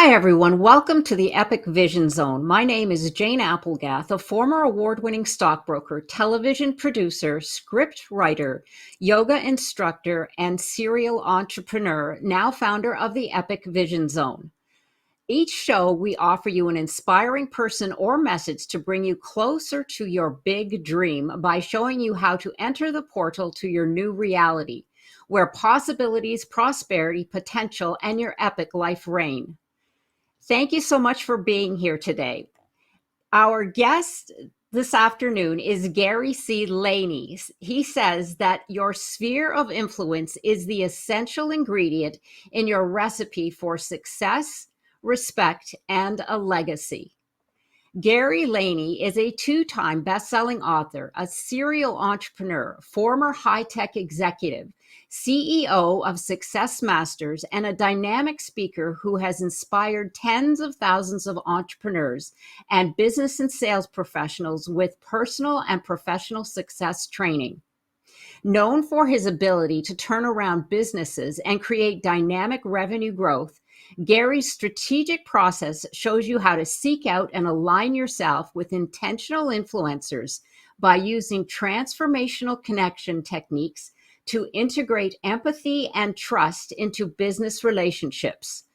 Hi, everyone. Welcome to the Epic Vision Zone. My name is Jane Applegath, a former award-winning stockbroker, television producer, script writer, yoga instructor, and serial entrepreneur, now founder of the Epic Vision Zone. Each show, we offer you an inspiring person or message to bring you closer to your big dream by showing you how to enter the portal to your new reality, where possibilities, prosperity, potential, and your epic life reign. Thank you so much for being here today. Our guest this afternoon is Gary C. Laney. He says that your sphere of influence is the essential ingredient in your recipe for success, respect, and a legacy. Gary Laney is a two-time best-selling author, a serial entrepreneur, former high-tech executive, CEO of Success Masters, and a dynamic speaker who has inspired tens of thousands of entrepreneurs and business and sales professionals with personal and professional success training. Known for his ability to turn around businesses and create dynamic revenue growth, Gary's strategic process shows you how to seek out and align yourself with intentional influencers by using transformational connection techniques to integrate empathy and trust into business relationships.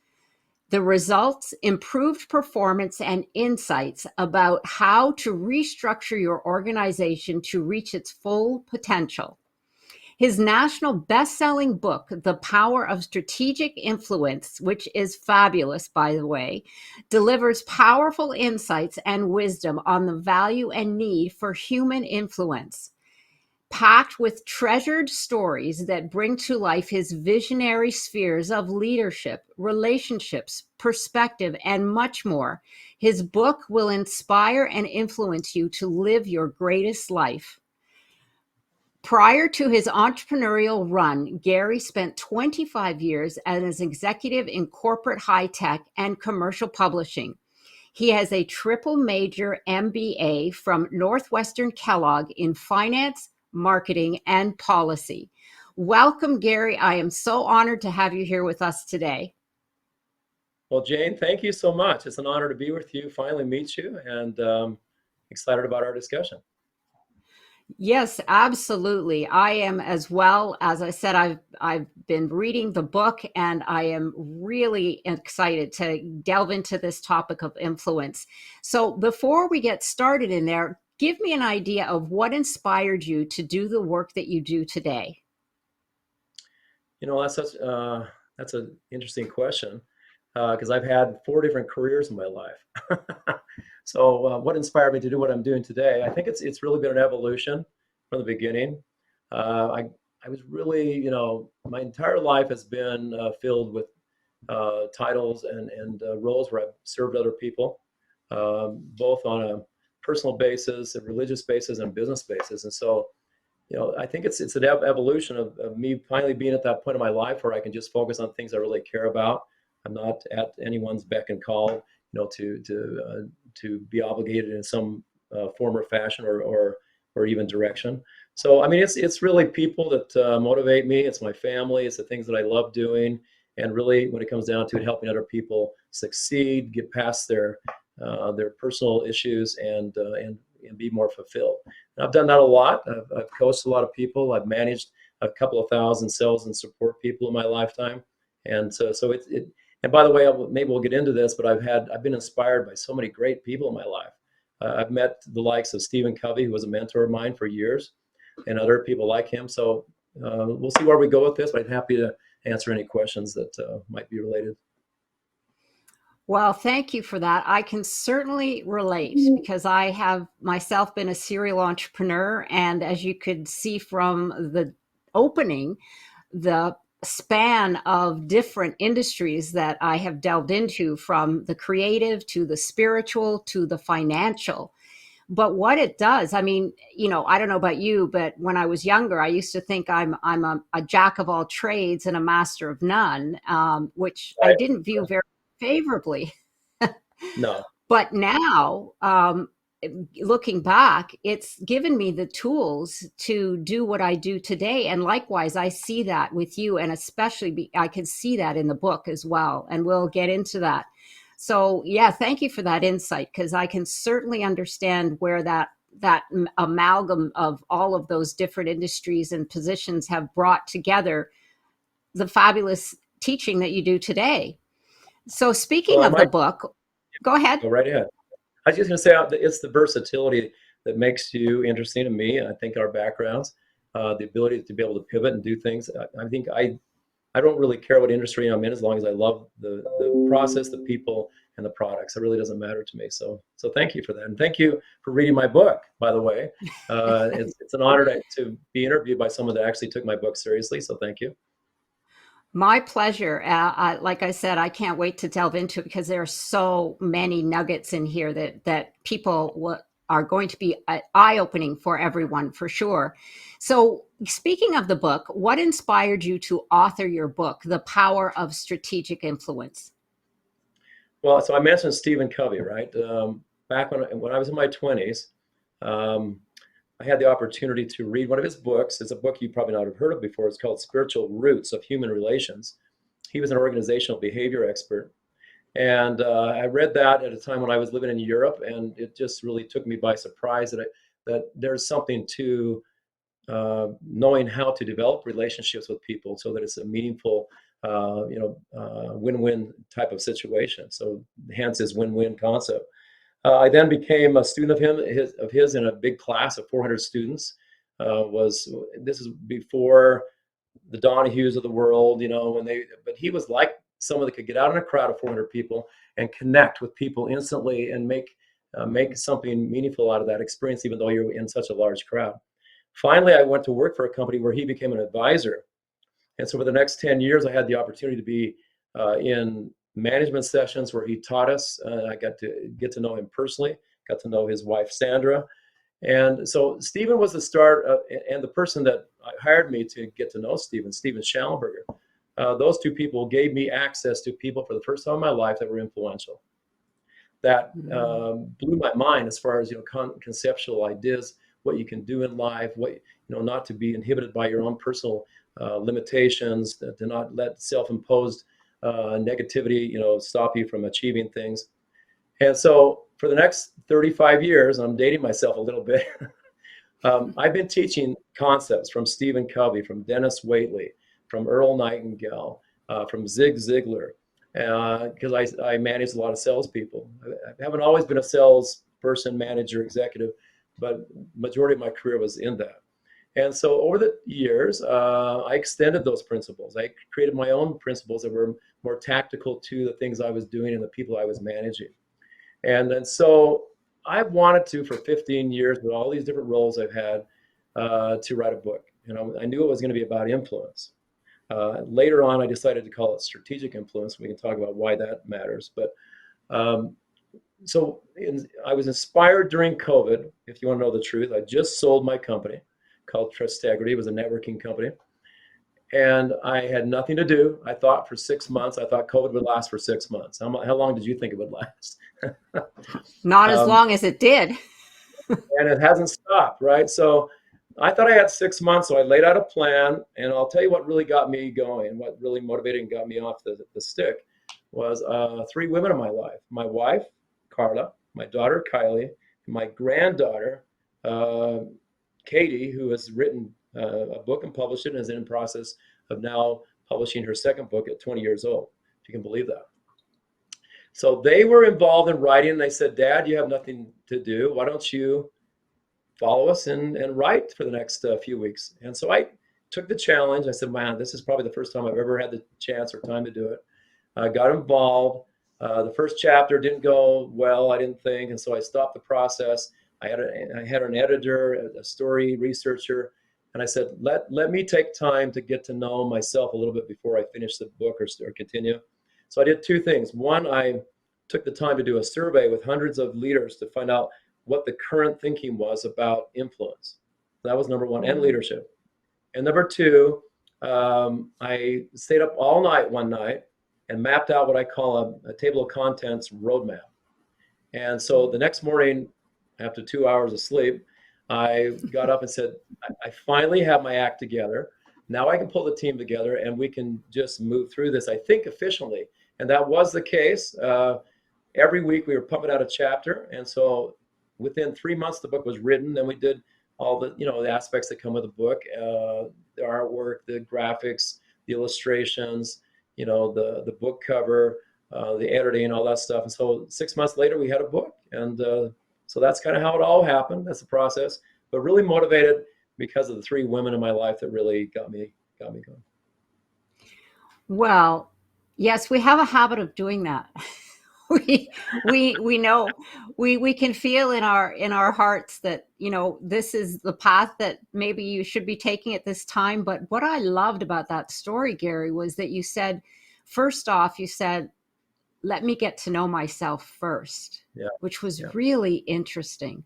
The results: improved performance and insights about how to restructure your organization to reach its full potential. His national best-selling book, The Power of Strategic Influence, which is fabulous, by the way, delivers powerful insights and wisdom on the value and need for human influence. Packed with treasured stories that bring to life his visionary spheres of leadership, relationships, perspective, and much more, his book will inspire and influence you to live your greatest life. Prior to his entrepreneurial run, Gary spent 25 years as an executive in corporate high-tech and commercial publishing. He has a triple major MBA from Northwestern Kellogg in finance, marketing, and policy. Welcome, Gary. I am so honored to have you here with us today. Well, Jane, thank you so much. It's an honor to be with you, finally meet you, and excited about our discussion. Yes, absolutely. I am as well. As I said, I've been reading the book, and I am really excited to delve into this topic of influence. So before we get started in there, give me an idea of what inspired you to do the work that you do today. You know, that's an interesting question because I've had four different careers in my life. So, what inspired me to do what I'm doing today? I think it's really been an evolution from the beginning. I was really, my entire life has been filled with titles and roles where I've served other people, both on a personal basis, a religious basis, and business basis. And so, I think it's an evolution of me finally being at that point in my life where I can just focus on things I really care about. I'm not at anyone's beck and call, to be obligated in some form or fashion or even direction. So I mean, it's really people that motivate me. It's my family. It's the things that I love doing, and really, when it comes down to it, helping other people succeed, get past their personal issues, and be more fulfilled. And I've done that a lot. I've coached a lot of people. I've managed a couple of thousand sales and support people in my lifetime. And so it and by the way, maybe we'll get into this, but I've been inspired by so many great people in my life. I've met the likes of Stephen Covey, who was a mentor of mine for years, and other people like him. So we'll see where we go with this, but I'm happy to answer any questions that might be related. Well, thank you for that. I can certainly relate because I have myself been a serial entrepreneur. And as you could see from the opening, the span of different industries that I have delved into, from the creative to the spiritual to the financial. But what it does, I mean, I don't know about you, but when I was younger, I used to think I'm a jack of all trades and a master of none, which I Right. didn't view very favorably. No. But now, looking back, it's given me the tools to do what I do today. And likewise, I see that with you, and especially I can see that in the book as well. And we'll get into that. So yeah, thank you for that insight, because I can certainly understand where that amalgam of all of those different industries and positions have brought together the fabulous teaching that you do today. So Well, speaking I of the might book, go ahead. go right ahead. I was just going to say it's the versatility that makes you interesting to me. I think our backgrounds, the ability to be able to pivot and do things. I think I don't really care what industry I'm in as long as I love the process, the people, and the products. It really doesn't matter to me. So thank you for that, and thank you for reading my book. By the way, it's an honor to be interviewed by someone that actually took my book seriously. So thank you. My pleasure. Like I said, I can't wait to delve into it, because there are so many nuggets in here that people are going to be eye opening for everyone, for sure. So, speaking of the book, what inspired you to author your book, The Power of Strategic Influence? Well, so I mentioned Stephen Covey, right? Back when I was in my 20s, um, I had the opportunity to read one of his books. It's a book you probably not have heard of before. It's called Spiritual Roots of Human Relations. He was an organizational behavior expert. And I read that at a time when I was living in Europe, and it just really took me by surprise that there's something to knowing how to develop relationships with people so that it's a meaningful, win-win type of situation. So hence his win-win concept. I then became a student of his in a big class of 400 students. Was This is before the Donahues of the world, but he was like someone that could get out in a crowd of 400 people and connect with people instantly and make something meaningful out of that experience, even though you're in such a large crowd. Finally, I went to work for a company where he became an advisor. And so for the next 10 years, I had the opportunity to be in management sessions where he taught us. I got to get to know him personally, got to know his wife, Sandra. And so Stephen was the start and the person that hired me to get to know Stephen Schallenberger. Those two people gave me access to people for the first time in my life that were influential. That blew my mind as far as conceptual ideas, what you can do in life, not to be inhibited by your own personal limitations, to not let self-imposed negativity stop you from achieving things. And so for the next 35 years, I'm dating myself a little bit. I've been teaching concepts from Stephen Covey, from Dennis Waitley, from Earl Nightingale, from Zig Ziglar, because I manage a lot of salespeople. I haven't always been a sales person, manager, executive, but majority of my career was in that. And so over the years, I extended those principles. I created my own principles that were more tactical to the things I was doing and the people I was managing. And so I've wanted to, for 15 years, with all these different roles I've had, to write a book. I knew it was going to be about influence. Later on, I decided to call it strategic influence. We can talk about why that matters. But um, I was inspired during COVID. If you want to know the truth, I just sold my company called Trustegrity. It was a networking company. And I had nothing to do. I thought for 6 months, I thought COVID would last for 6 months. How long did you think it would last? Not as um, long as it did. and it hasn't stopped, right? So I thought I had 6 months, so I laid out a plan. And I'll tell you what really got me going, what really motivated and got me off the stick was three women in my life: my wife, Carla, my daughter, Kylie, and my granddaughter, uh, Katie, who has written a book and published it and is in the process of now publishing her second book at 20 years old, if you can believe that. So they were involved in writing, and they said, Dad, you have nothing to do. Why don't you follow us and write for the next few weeks? And so I took the challenge. I said, man, this is probably the first time I've ever had the chance or time to do it. I got involved. The first chapter didn't go well, I didn't think, and so I stopped the process. I had an editor, a story researcher, and I said, let me take time to get to know myself a little bit before I finish the book or continue. So I did two things. One, I took the time to do a survey with hundreds of leaders to find out what the current thinking was about influence. That was number one, and leadership. And number two, I stayed up all night one night and mapped out what I call a table of contents roadmap. And so the next morning, after 2 hours of sleep, I got up and said, I finally have my act together. Now I can pull the team together and we can just move through this, I think, efficiently. And that was the case. every week we were pumping out a chapter. And so within 3 months, the book was written. Then we did all the, the aspects that come with a book, the artwork, the graphics, the illustrations, the book cover, the editing, all that stuff. And so 6 months later, we had a book. And so that's kind of how it all happened. That's the process. But really motivated because of the three women in my life that really got me going. Well, yes, we have a habit of doing that. We know we can feel in our hearts that this is the path that maybe you should be taking at this time. But what I loved about that story, Gary, was that you said, first off, you said, let me get to know myself first, Yeah, which yeah. was really interesting,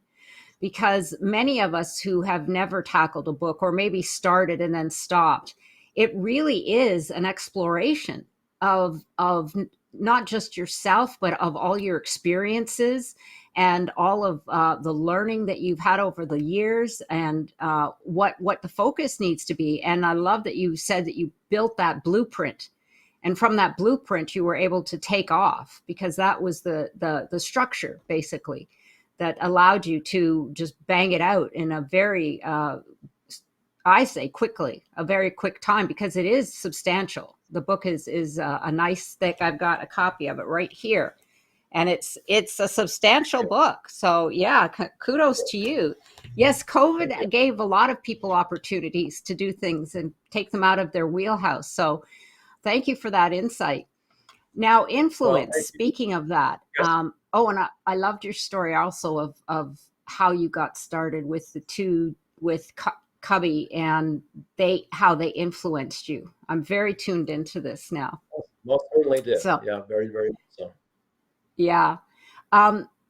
because many of us who have never tackled a book or maybe started and then stopped, it really is an exploration of not just yourself, but of all your experiences and all of the learning that you've had over the years, and what the focus needs to be. And I love that you said that you built that blueprint, and from that blueprint you were able to take off, because that was the structure basically that allowed you to just bang it out in a very I say quickly, a very quick time, because it is substantial. The book is a nice thick. I've got a copy of it right here, and it's a substantial book. So yeah, kudos to you. Yes, Thank you. COVID gave a lot of people opportunities to do things and take them out of their wheelhouse. So thank you for that insight. Now, Well, influence. thank you. Speaking of that, Yes. oh, and I loved your story also of how you got started with the two with Cubby, and how they influenced you. I'm very tuned into this now. Most certainly did. So Yeah, very, very much so. yeah.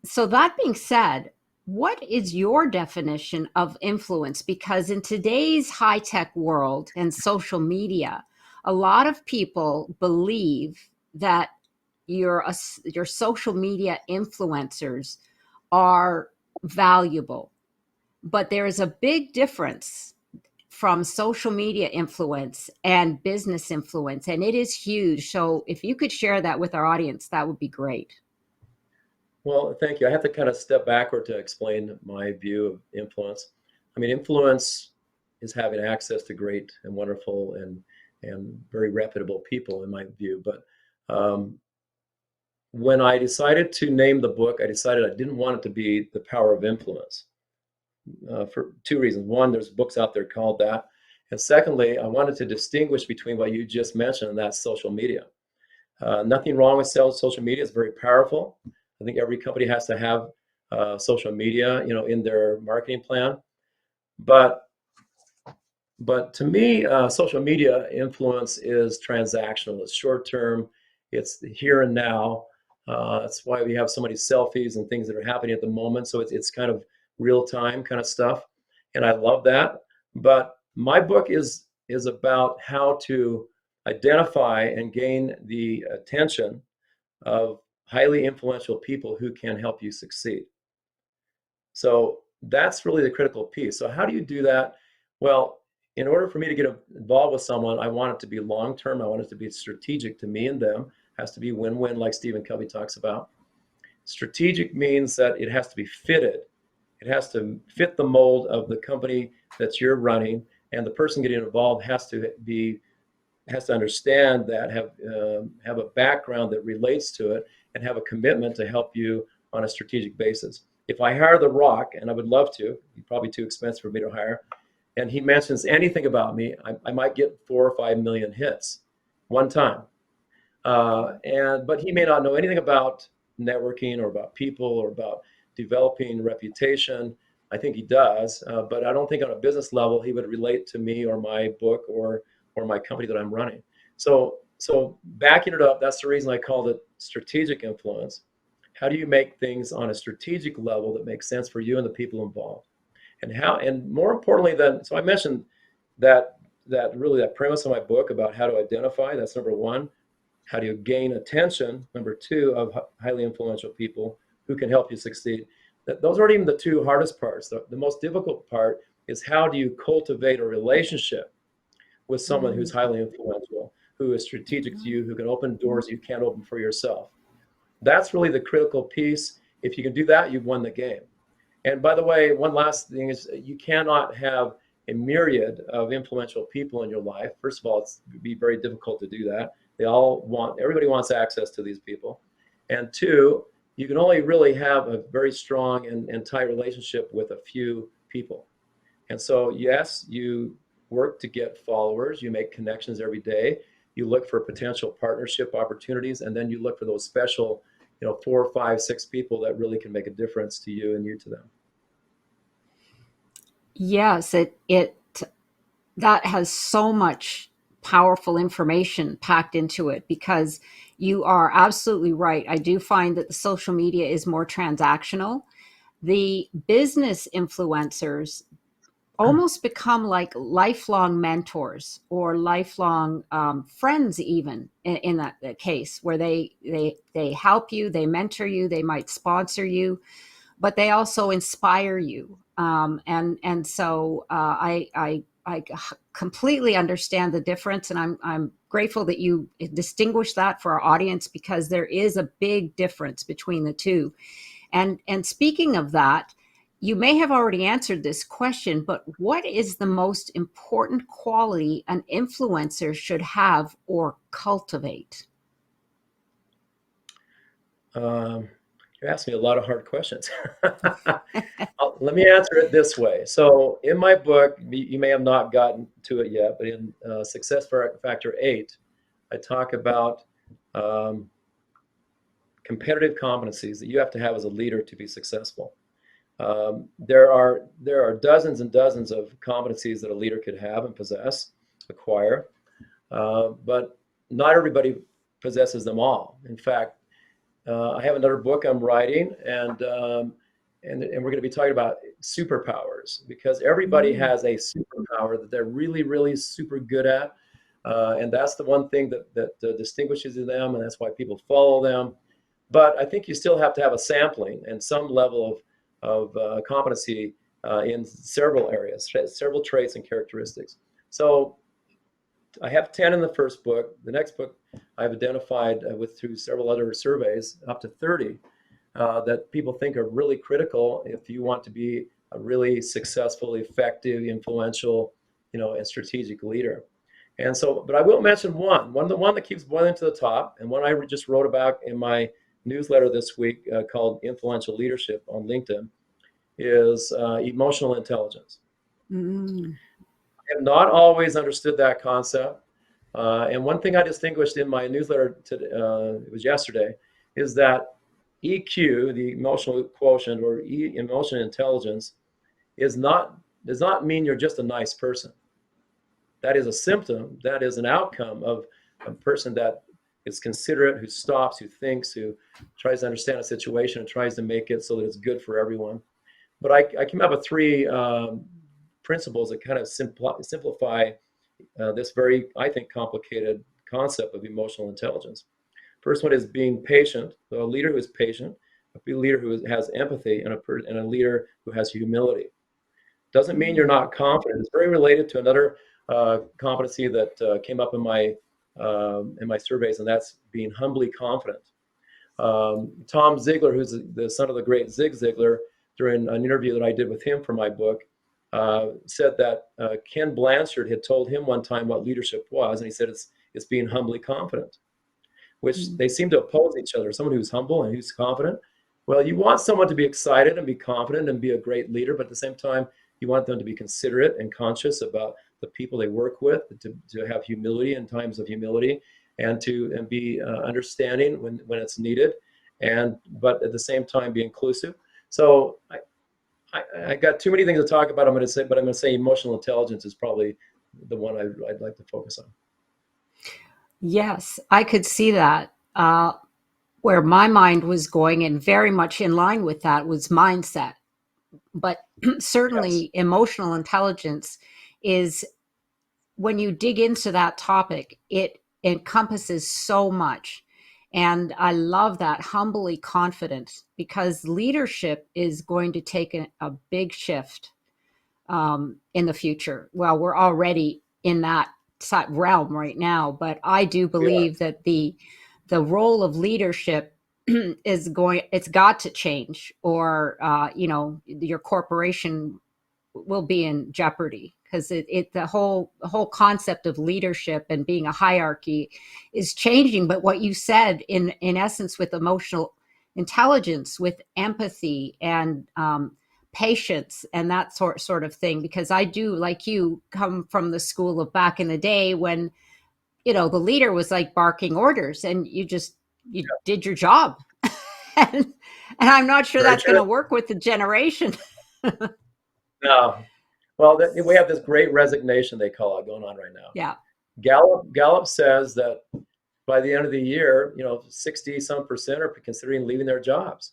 So that being said, what is your definition of influence? Because in today's high tech world and social media, a lot of people believe that your social media influencers are valuable, but there is a big difference from social media influence and business influence, and it is huge. So if you could share that with our audience, that would be great. Well, thank you. I have to kind of step backward to explain my view of influence. I mean, influence is having access to great and wonderful and very reputable people, in my view. But um, when I decided to name the book, I decided I didn't want it to be The Power of Influence, for two reasons. One, there's books out there called that. And secondly, I wanted to distinguish between what you just mentioned, and that's social media. Nothing wrong with social media. It's very powerful. I think every company has to have social media, in their marketing plan. But to me, social media influence is transactional. It's short term. It's the here and now. That's why we have so many selfies and things that are happening at the moment. So it's kind of real time kind of stuff, and I love that. But my book is about how to identify and gain the attention of highly influential people who can help you succeed. So that's really the critical piece. So how do you do that? Well, in order for me to get involved with someone, I want it to be long term. I want it to be strategic to me and them. It has to be win-win, like Stephen Covey talks about. Strategic means that it has to be fitted. It has to fit the mold of the company that you're running, and the person getting involved has to understand that, have a background that relates to it, and have a commitment to help you on a strategic basis. If I hire The Rock, and I would love to, he's probably too expensive for me to hire, and he mentions anything about me, I might get 4 or 5 million hits one time. But he may not know anything about networking or about people or about developing reputation. I think he does, but I don't think on a business level he would relate to me or my book or my company that I'm running. So backing it up, that's the reason I called it strategic influence. How do you make things on a strategic level that makes sense for you and the people involved? And more importantly than, so I mentioned that premise of my book about how to identify, that's number one. How do you gain attention? Number two, of highly influential people who can help you succeed. Those aren't even the two hardest parts. The most difficult part is how do you cultivate a relationship with someone who's Mm-hmm. highly influential, who is strategic to you, who can open doors you can't open for yourself. That's really the critical piece. If you can do that, you've won the game. And by the way, one last thing is you cannot have a myriad of influential people in your life. First of all, it'd be very difficult to do that. Everybody wants access to these people. And two, you can only really have a very strong and tight relationship with a few people. And so, yes, you work to get followers, you make connections every day, you look for potential partnership opportunities, and then you look for those special, 4, 5, 6 people that really can make a difference to you and you to them. Yes, it that has so much powerful information packed into it, because you are absolutely right. I do find that the social media is more transactional. The business influencers almost become like lifelong mentors or lifelong friends, even in that case, where they help you, they mentor you, they might sponsor you, but they also inspire you. And so I completely understand the difference, and I'm grateful that you distinguish that for our audience, because there is a big difference between the two. And speaking of that, you may have already answered this question, but what is the most important quality an influencer should have or cultivate? Um, you asked me a lot of hard questions. Let me answer it this way. So, in my book, you may have not gotten to it yet, but in Success Factor 8, I talk about um, competitive competencies that you have to have as a leader to be successful. There are dozens and dozens of competencies that a leader could have and possess, acquire, but not everybody possesses them all. In fact, I have another book I'm writing, and we're going to be talking about superpowers, because everybody Mm. has a superpower that they're really, really super good at, and that's the one thing that distinguishes them, and that's why people follow them. But I think you still have to have a sampling and some level of competency in several areas, several traits and characteristics. So I have 10 in the first book. The next book I've identified through several other surveys up to 30 that people think are really critical if you want to be a really successful, effective, influential, and strategic leader. And so, but I will mention the one that keeps boiling to the top, and one I just wrote about in my newsletter this week called Influential Leadership on LinkedIn, is emotional intelligence. Mm. I have not always understood that concept. And one thing I distinguished in my newsletter, it was yesterday, is that EQ, the emotional quotient, or emotional intelligence, does not mean you're just a nice person. That is a symptom. That is an outcome of a person that is considerate, who stops, who thinks, who tries to understand a situation and tries to make it so that it's good for everyone. But I came up with three principles that kind of simplify this very, I think, complicated concept of emotional intelligence. First one is being patient. So a leader who is patient, a leader who has empathy, and a leader who has humility. Doesn't mean you're not confident. It's very related to another competency that came up in my surveys, and that's being humbly confident. Tom Ziegler, who's the son of the great Zig Ziglar, during an interview that I did with him for my book, said that Ken Blanchard had told him one time what leadership was, and he said it's being humbly confident, which Mm. they seem to oppose each other. Someone who's humble and who's confident. Well, you want someone to be excited and be confident and be a great leader, but at the same time, you want them to be considerate and conscious about the people they work with, to have humility in times of humility, and be understanding when it's needed, but at the same time be inclusive. So I got too many things to talk about. I'm going to say emotional intelligence is probably the one I'd like to focus on. Yes, I could see that. Where my mind was going, and very much in line with that, was mindset. But Yes. certainly, emotional intelligence is, when you dig into that topic, it encompasses so much. And I love that, humbly confident, because leadership is going to take a big shift in the future. Well, we're already in that realm right now, but I do We are. believe that the role of leadership it's got to change, or your corporation will be in jeopardy, because the whole concept of leadership and being a hierarchy is changing. But what you said, in essence, with emotional intelligence, with empathy, and patience, and that sort of thing, because I do, like you, come from the school of back in the day when the leader was like barking orders, and you did your job. and, and I'm not sure Very that's going true. to work with the generation. No. Well, we have this great resignation, they call it, going on right now. Yeah. Gallup says that by the end of the year, 60 some percent are considering leaving their jobs.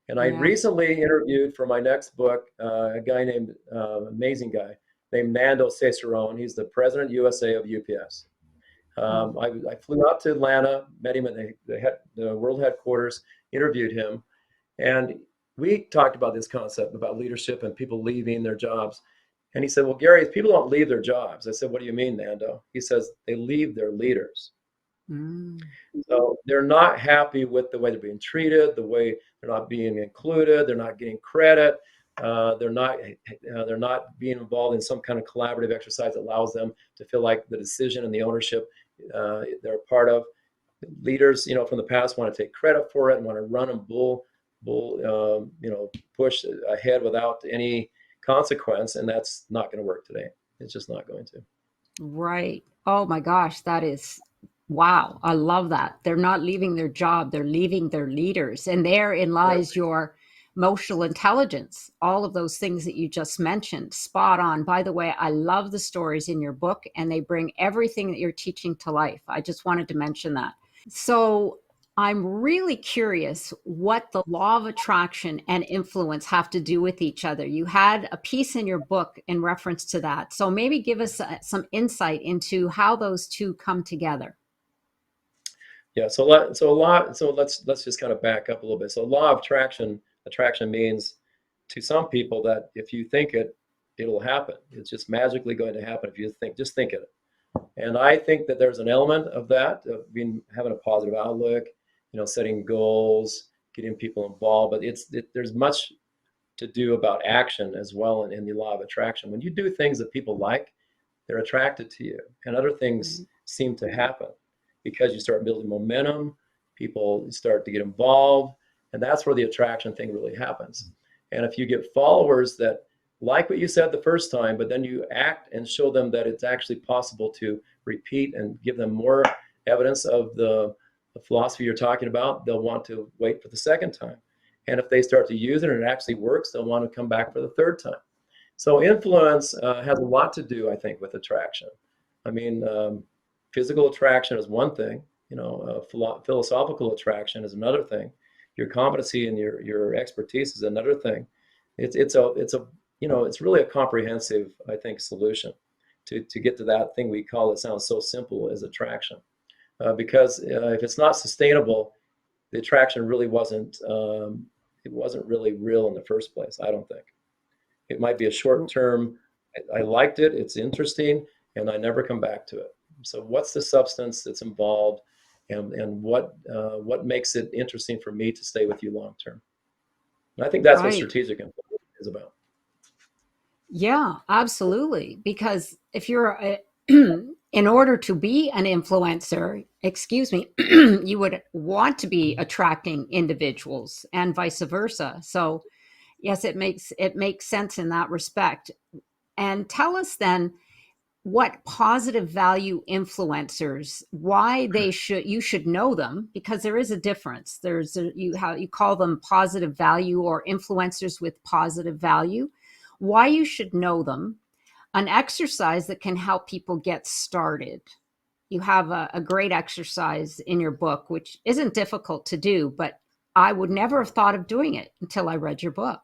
And I Yeah. recently interviewed for my next book a guy named, amazing guy, named Nando Cicerone. He's the president USA of UPS. I flew out to Atlanta, met him at the world headquarters, interviewed him, and we talked about this concept about leadership and people leaving their jobs. And he said, well, Gary, people don't leave their jobs. I said, what do you mean, Nando? He says, they leave their leaders. Mm. So they're not happy with the way they're being treated, the way they're not being included, they're not getting credit, they're not being involved in some kind of collaborative exercise that allows them to feel like the decision and the ownership they're a part of. Leaders, from the past want to take credit for it and want to run and push ahead without any consequence, and that's not going to work today. It's just not going to. Right. Oh my gosh, that is wow. I love that. They're not leaving their job, they're leaving their leaders. And therein Right. lies your emotional intelligence. All of those things that you just mentioned. Spot on. By the way, I love the stories in your book, and they bring everything that you're teaching to life. I just wanted to mention that. So I'm really curious what the law of attraction and influence have to do with each other. You had a piece in your book in reference to that. So maybe give us some insight into how those two come together. Yeah. So let's just kind of back up a little bit. So law of attraction means to some people that if you think it, it'll happen. It's just magically going to happen if you just think it. And I think that there's an element of that, of having a positive outlook, setting goals, getting people involved. But there's much to do about action as well in the law of attraction. When you do things that people like, they're attracted to you, and other things Right. seem to happen because you start building momentum. People start to get involved, and that's where the attraction thing really happens. And if you get followers that like what you said the first time, but then you act and show them that it's actually possible to repeat and give them more evidence of the philosophy you're talking about, they'll want to wait for the second time. And if they start to use it and it actually works, they'll want to come back for the third time. So influence has a lot to do, I think, with attraction. I mean, physical attraction is one thing. Philosophical attraction is another thing. Your competency and your expertise is another thing. It's really a comprehensive, I think, solution to get to that thing we call, it sounds so simple, as attraction. Because if it's not sustainable, the attraction really it wasn't really real in the first place, I don't think. It might be a short term, I liked it, it's interesting, and I never come back to it. So what's the substance that's involved, and what makes it interesting for me to stay with you long term? And I think that's what Right. strategic influence is about. Yeah, absolutely. Because if you're in order to be an influencer, excuse me, you would want to be attracting individuals and vice versa. So yes, it makes sense in that respect. And tell us then what positive value influencers, why they should you should know them, because there is a difference. There's how you call them positive value or influencers with positive value, why you should know them, an exercise that can help people get started. You have a great exercise in your book, which isn't difficult to do, but I would never have thought of doing it until I read your book.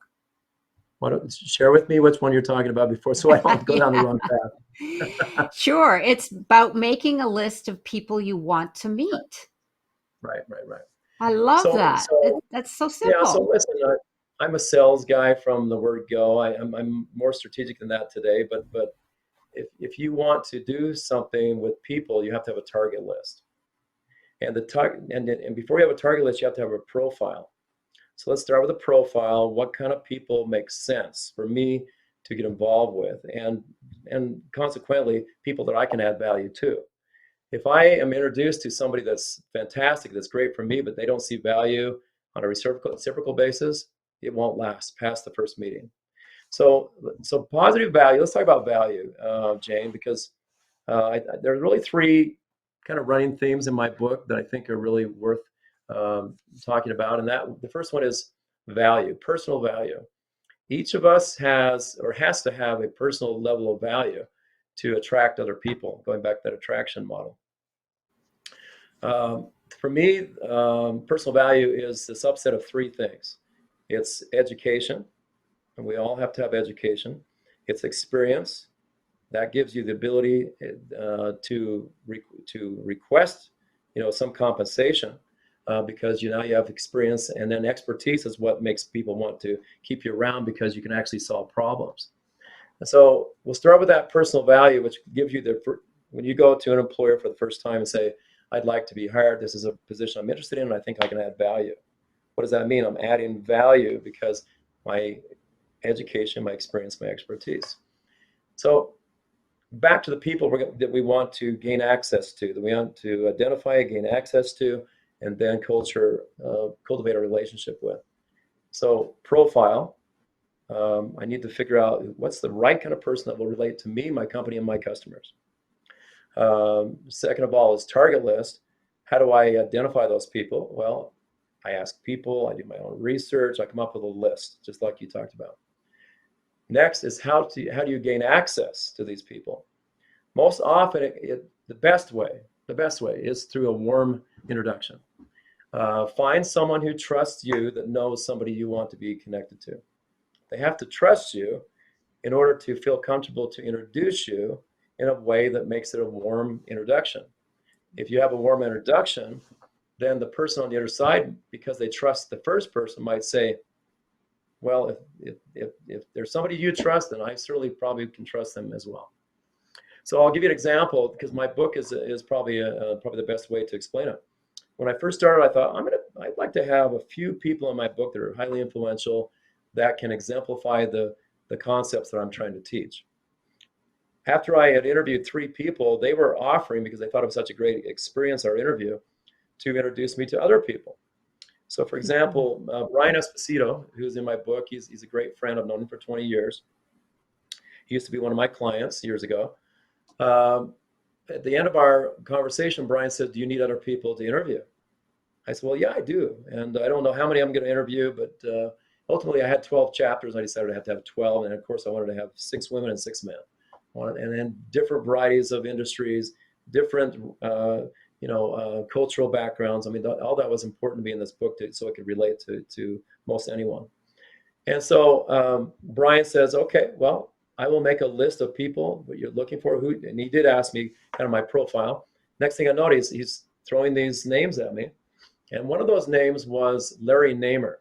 Why don't you share with me which one you're talking about before, so I don't go down the Yeah. wrong path? Sure. It's about making a list of people you want to meet. Right, right, right. I love So, that. so That's so yeah. So simple. listen, I'm a sales guy from the word go. I'm more strategic than that today, but if you want to do something with people, you have to have a target list. And the target, and before you have a target list, you have to have a profile. So let's start with a profile. What kind of people make sense for me to get involved with, and consequently, people that I can add value to. If I am introduced to somebody that's fantastic, that's great for me, but they don't see value on a reciprocal basis, it won't last past the first meeting. So positive value. Let's talk about value, Jane, because there are really three kind of running themes in my book that I think are really worth talking about. And that the first one is value, personal value. Each of us has or has to have a personal level of value to attract other people, going back to that attraction model. For me, personal value is the subset of three things. It's education, and we all have to have education. It's experience. That gives you the ability to request, some compensation because now you have experience, and then expertise is what makes people want to keep you around because you can actually solve problems. And so we'll start with that personal value, which gives you when you go to an employer for the first time and say, I'd like to be hired. This is a position I'm interested in, and I think I can add value. What does that mean? I'm adding value because my education, my experience, my expertise. So back to the people that we want to gain access to, that we want to identify, gain access to, and then cultivate a relationship with. So profile, I need to figure out what's the right kind of person that will relate to me, my company, and my customers. Second of all is target list. How do I identify those people? Well, I ask people, I do my own research, I come up with a list, just like you talked about. Next is how do you gain access to these people? Most often, the best way is through a warm introduction. Find someone who trusts you, that knows somebody you want to be connected to. They have to trust you in order to feel comfortable to introduce you in a way that makes it a warm introduction. If you have a warm introduction, then the person on the other side, because they trust the first person, might say, well, if there's somebody you trust, then I certainly probably can trust them as well. So I'll give you an example, because my book is probably the best way to explain it. When I first started, I thought I'd like to have a few people in my book that are highly influential, that can exemplify the concepts that I'm trying to teach. After I had interviewed 3 people, they were offering, because they thought it was such a great experience, our interview, to introduce me to other people. So for example, Brian Esposito, who's in my book, he's a great friend. I've known him for 20 years. He used to be one of my clients years ago. At the end of our conversation, Brian said, do you need other people to interview? I said, well, yeah, I do. And I don't know how many I'm going to interview, but ultimately I had 12 chapters. I decided I had to have 12. And of course, I wanted to have 6 women and 6 men. And then different varieties of industries, different cultural backgrounds. I mean, all that was important to me in this book, so it could relate to most anyone. And so Brian says, okay, well, I will make a list of people that you're looking for. And he did ask me kind of my profile. Next thing I noticed, he's throwing these names at me. And one of those names was Larry Namer.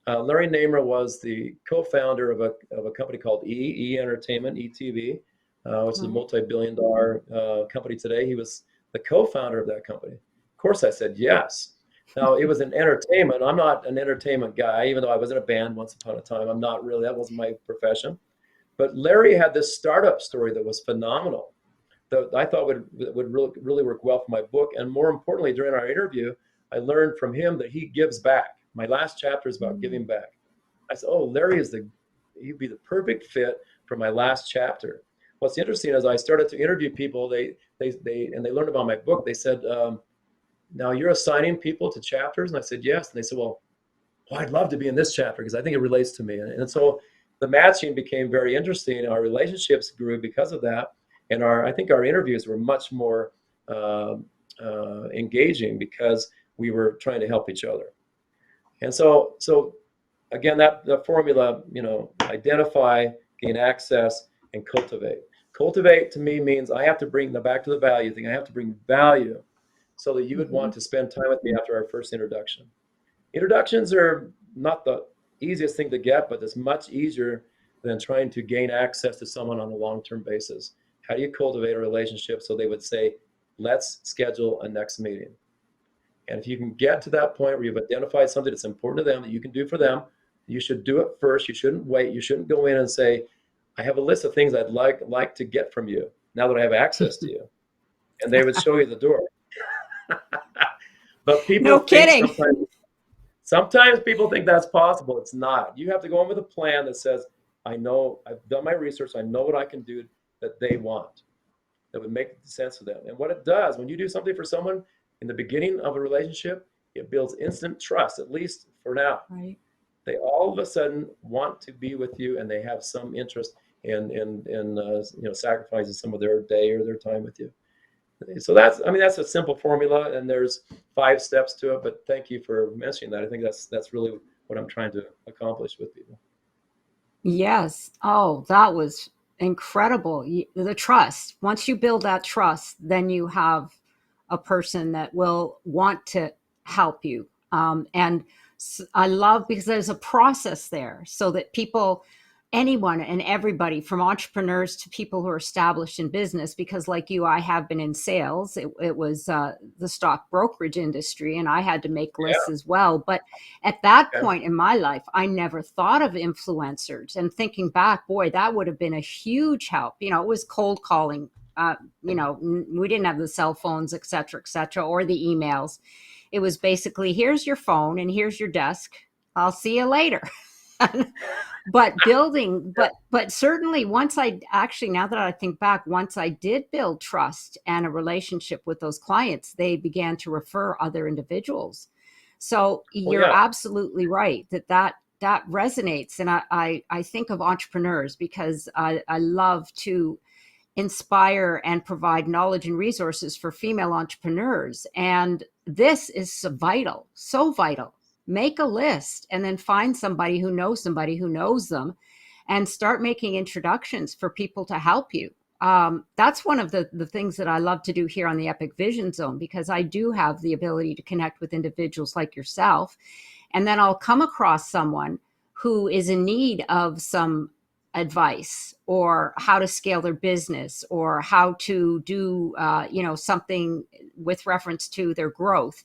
Larry Namer was the co-founder of a company called E Entertainment, ETV, which is a multi-billion-dollar company today. He was the co-founder of that company. Of course, I said yes. Now, it was an entertainment. I'm not an entertainment guy, even though I was in a band once upon a time. I'm not really. That wasn't my profession. But Larry had this startup story that was phenomenal, that I thought would really work well for my book. And more importantly, during our interview, I learned from him that he gives back. My last chapter is about giving back. I said, oh, Larry he'd be the perfect fit for my last chapter. What's interesting is I started to interview people, they learned about my book. They said, now you're assigning people to chapters? And I said, yes. And they said, well, I'd love to be in this chapter because I think it relates to me. And so the matching became very interesting. Our relationships grew because of that. And I think our interviews were much more engaging because we were trying to help each other. And so again, that formula, identify, gain access, and cultivate. Cultivate to me means I have to bring back to the value thing. I have to bring value so that you would want to spend time with me after our first introduction. Introductions are not the easiest thing to get, but it's much easier than trying to gain access to someone on a long-term basis. How do you cultivate a relationship so they would say, let's schedule a next meeting? And if you can get to that point where you've identified something that's important to them that you can do for them, you should do it first. You shouldn't wait. You shouldn't go in and say, I have a list of things I'd like to get from you now that I have access to you. And they would show you the door. But No people think kidding. sometimes people think that's possible. It's not. You have to go in with a plan that says, I know I've done my research. I know what I can do that they want, that would make sense to them. And what it does, when you do something for someone in the beginning of a relationship, it builds instant trust, at least for now. Right. They all of a sudden want to be with you, and they have some interest in sacrificing some of their day or their time with you. So that's a simple formula, and there's 5 steps to it. But thank you for mentioning that. I think that's really what I'm trying to accomplish with people. Yes. Oh, that was incredible. The trust. Once you build that trust, then you have a person that will want to help you. And I love because there's a process there so that people, anyone and everybody from entrepreneurs to people who are established in business, because like you, I have been in sales. It was the stock brokerage industry, and I had to make lists Yeah. as well. But at that Okay. point in my life, I never thought of influencers. And thinking back, boy, that would have been a huge help. It was cold calling. We didn't have the cell phones, et cetera, or the emails. It was basically, here's your phone and here's your desk. I'll see you later. But certainly once I actually, now that I think back, once I did build trust and a relationship with those clients, they began to refer other individuals. So Well, you're yeah. absolutely right that resonates. And I think of entrepreneurs because I love to inspire and provide knowledge and resources for female entrepreneurs. And this is so vital. Make a list and then find somebody who knows them and start making introductions for people to help you. That's one of the things that I love to do here on the Epic Vision Zone, because I do have the ability to connect with individuals like yourself. And then I'll come across someone who is in need of some advice or how to scale their business or how to do something with reference to their growth.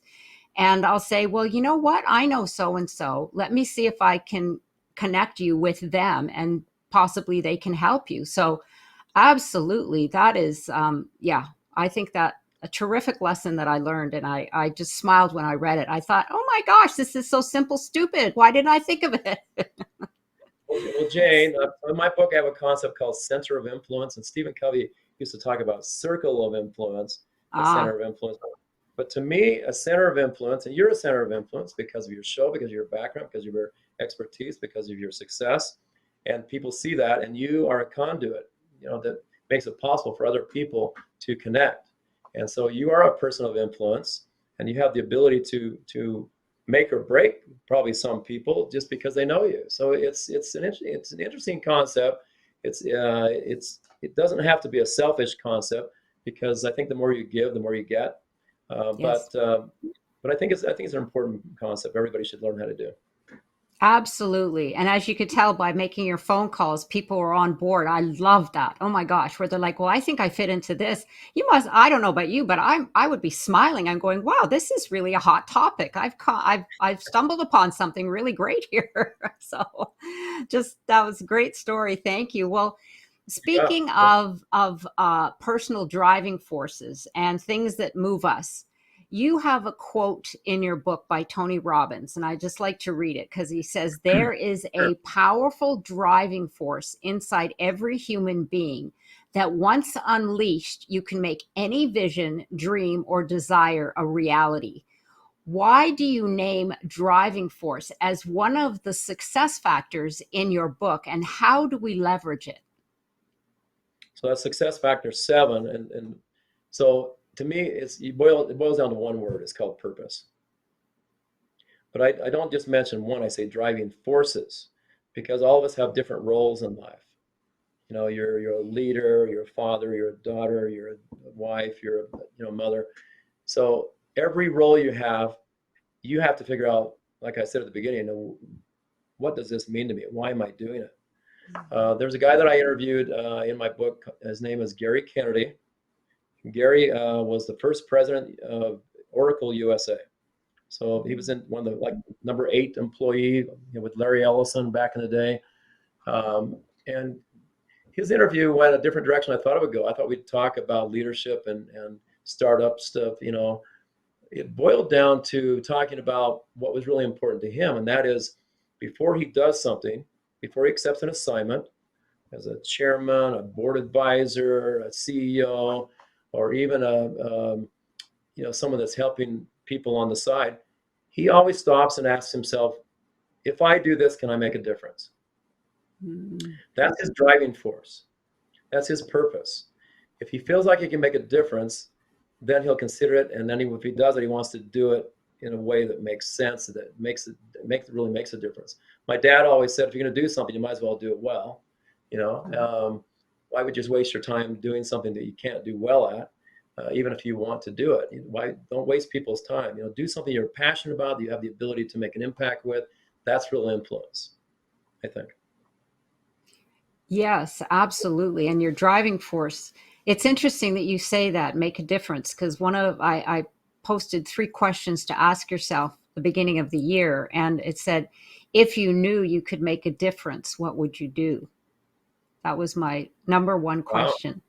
And I'll say, well, you know what, I know so and so, let me see if I can connect you with them and possibly they can help you. So absolutely, that is I think that a terrific lesson that I learned, and I just smiled when I read it. I thought, oh my gosh, this is so simple, stupid, why didn't I think of it? Well, Jane, in my book, I have a concept called center of influence, and Stephen Covey used to talk about circle of influence, a Ah, center of influence. But to me, a center of influence, and you're a center of influence because of your show, because of your background, because of your expertise, because of your success, and people see that, and you are a conduit, that makes it possible for other people to connect. And so you are a person of influence, and you have the ability to make or break probably some people just because they know you. So it's an interesting concept. It doesn't have to be a selfish concept, because I think the more you give, the more you get. Uh, yes. but uh, but I think it's an important concept. Everybody should learn how to do. Absolutely. And as you could tell by making your phone calls, people were on board. I love that. Oh my gosh, where they're like, well, I think I fit into this. I don't know about you, but I would be smiling. I'm going, wow, this is really a hot topic. I've stumbled upon something really great here. So just, that was a great story. Thank you. Well, Yeah. speaking of personal driving forces and things that move us, you have a quote in your book by Tony Robbins, and I just like to read it because he says, there is Sure. a powerful driving force inside every human being that once unleashed, you can make any vision, dream, or desire a reality. Why do you name driving force as one of the success factors in your book, and how do we leverage it? So that's success factor 7, and so to me, it boils down to one word. It's called purpose. But I don't just mention one. I say driving forces, because all of us have different roles in life. You're a leader, you're a father, you're a daughter, you're a wife, you're a mother. So every role you have to figure out, like I said at the beginning, what does this mean to me? Why am I doing it? There's a guy that I interviewed in my book. His name is Gary Kennedy. Gary was the first president of Oracle USA. So he was in one of the like number 8 employee, with Larry Ellison back in the day. And his interview went a different direction I thought it would go. I thought we'd talk about leadership and startup stuff. It boiled down to talking about what was really important to him, and that is before he does something, before he accepts an assignment as a chairman, a board advisor, a CEO, or even someone that's helping people on the side, he always stops and asks himself, if I do this, can I make a difference? Mm. That's his driving force. That's his purpose. If he feels like he can make a difference, then he'll consider it. And then if he does it, he wants to do it in a way that makes sense, that really makes a difference. My dad always said, if you're going to do something, you might as well do it well. Why would you just waste your time doing something that you can't do well at, even if you want to do it? Why don't waste people's time? Do something you're passionate about, that you have the ability to make an impact with. That's real influence, I think. Yes, absolutely. And your driving force. It's interesting that you say that, make a difference, because I posted 3 questions to ask yourself the beginning of the year, and it said, if you knew you could make a difference, what would you do? That was my number 1 Wow, question.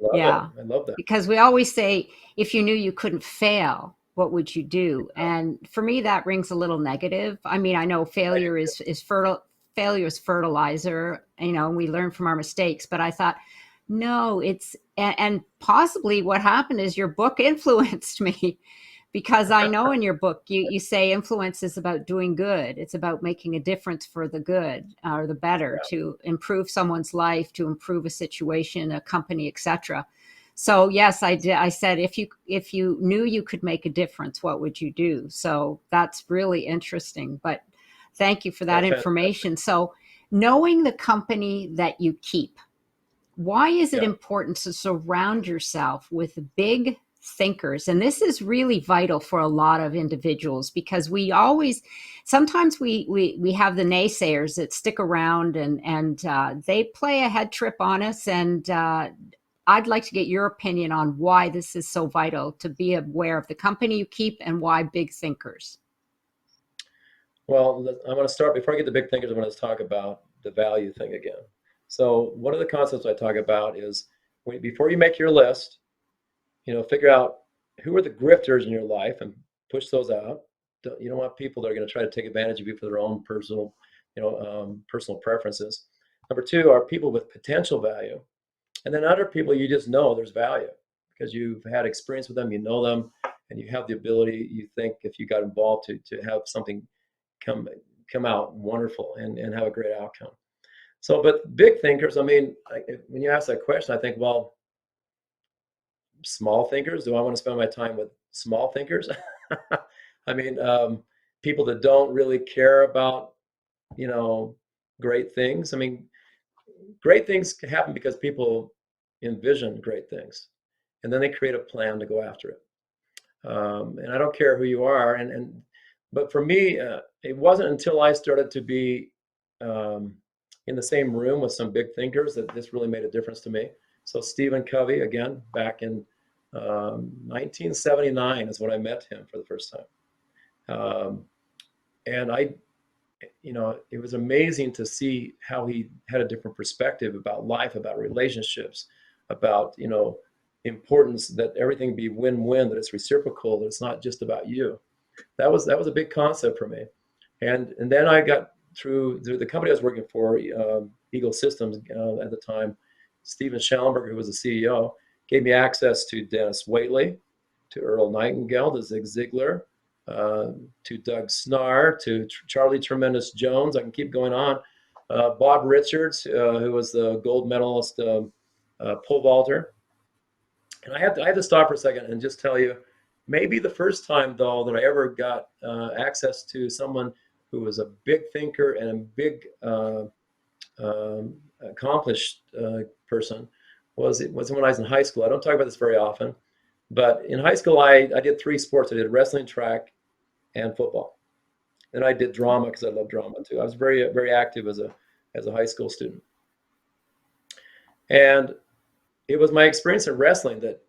love it. Yeah. I love that. Because we always say, if you knew you couldn't fail, what would you do? And for me, that rings a little negative. I mean, I know failure is fertilizer, and we learn from our mistakes, but I thought, no, and possibly what happened is your book influenced me, because I know in your book you say influence is about doing good. It's about making a difference for the good or the better, Yeah. to improve someone's life, to improve a situation, a company, etc. So yes, I did. I said, if you knew you could make a difference, what would you do? So that's really interesting. But thank you for that That's fantastic. information. So knowing the company that you keep, why is it Yeah. important to surround yourself with big thinkers? And this is really vital for a lot of individuals, because sometimes we have the naysayers that stick around, and they play a head trip on us. And I'd like to get your opinion on why this is so vital to be aware of the company you keep, and why big thinkers. Well, I want to start before I get to big thinkers. I want to talk about the value thing again. So one of the concepts I talk about is before you make your list, figure out who are the grifters in your life and push those out. You don't want people that are going to try to take advantage of you for their own personal preferences. Number 2 are people with potential value, and then other people you just know there's value because you've had experience with them, you know them, and you have the ability. You think if you got involved to have something come come out wonderful and have a great outcome. So, but big thinkers, I mean, when you ask that question, I think, well, small thinkers, do I want to spend my time with small thinkers? I mean, people that don't really care about, you know, great things. I mean, great things can happen because people envision great things and then they create a plan to go after it. And I don't care who you are. But for me, it wasn't until I started to be um, in the same room with some big thinkers that this really made a difference to me. So Stephen Covey, again, back in 1979 is when I met him for the first time. And it was amazing to see how he had a different perspective about life, about relationships, about, importance that everything be win-win, that it's reciprocal, that it's not just about you. That was a big concept for me. And then I got through the company I was working for, Eagle Systems at the time. Steven Schallenberger, who was the CEO, gave me access to Dennis Waitley, to Earl Nightingale, to Zig Ziglar, to Doug Snar, to Charlie Tremendous Jones. I can keep going on. Bob Richards, who was the gold medalist pole vaulter. And I had to stop for a second and just tell you, maybe the first time though that I ever got access to someone who was a big thinker and a big accomplished person was when I was in high school. I don't talk about this very often, but in high school I did 3 sports. I did wrestling, track, and football. And I did drama because I love drama too. I was very very active as a high school student, and it was my experience in wrestling that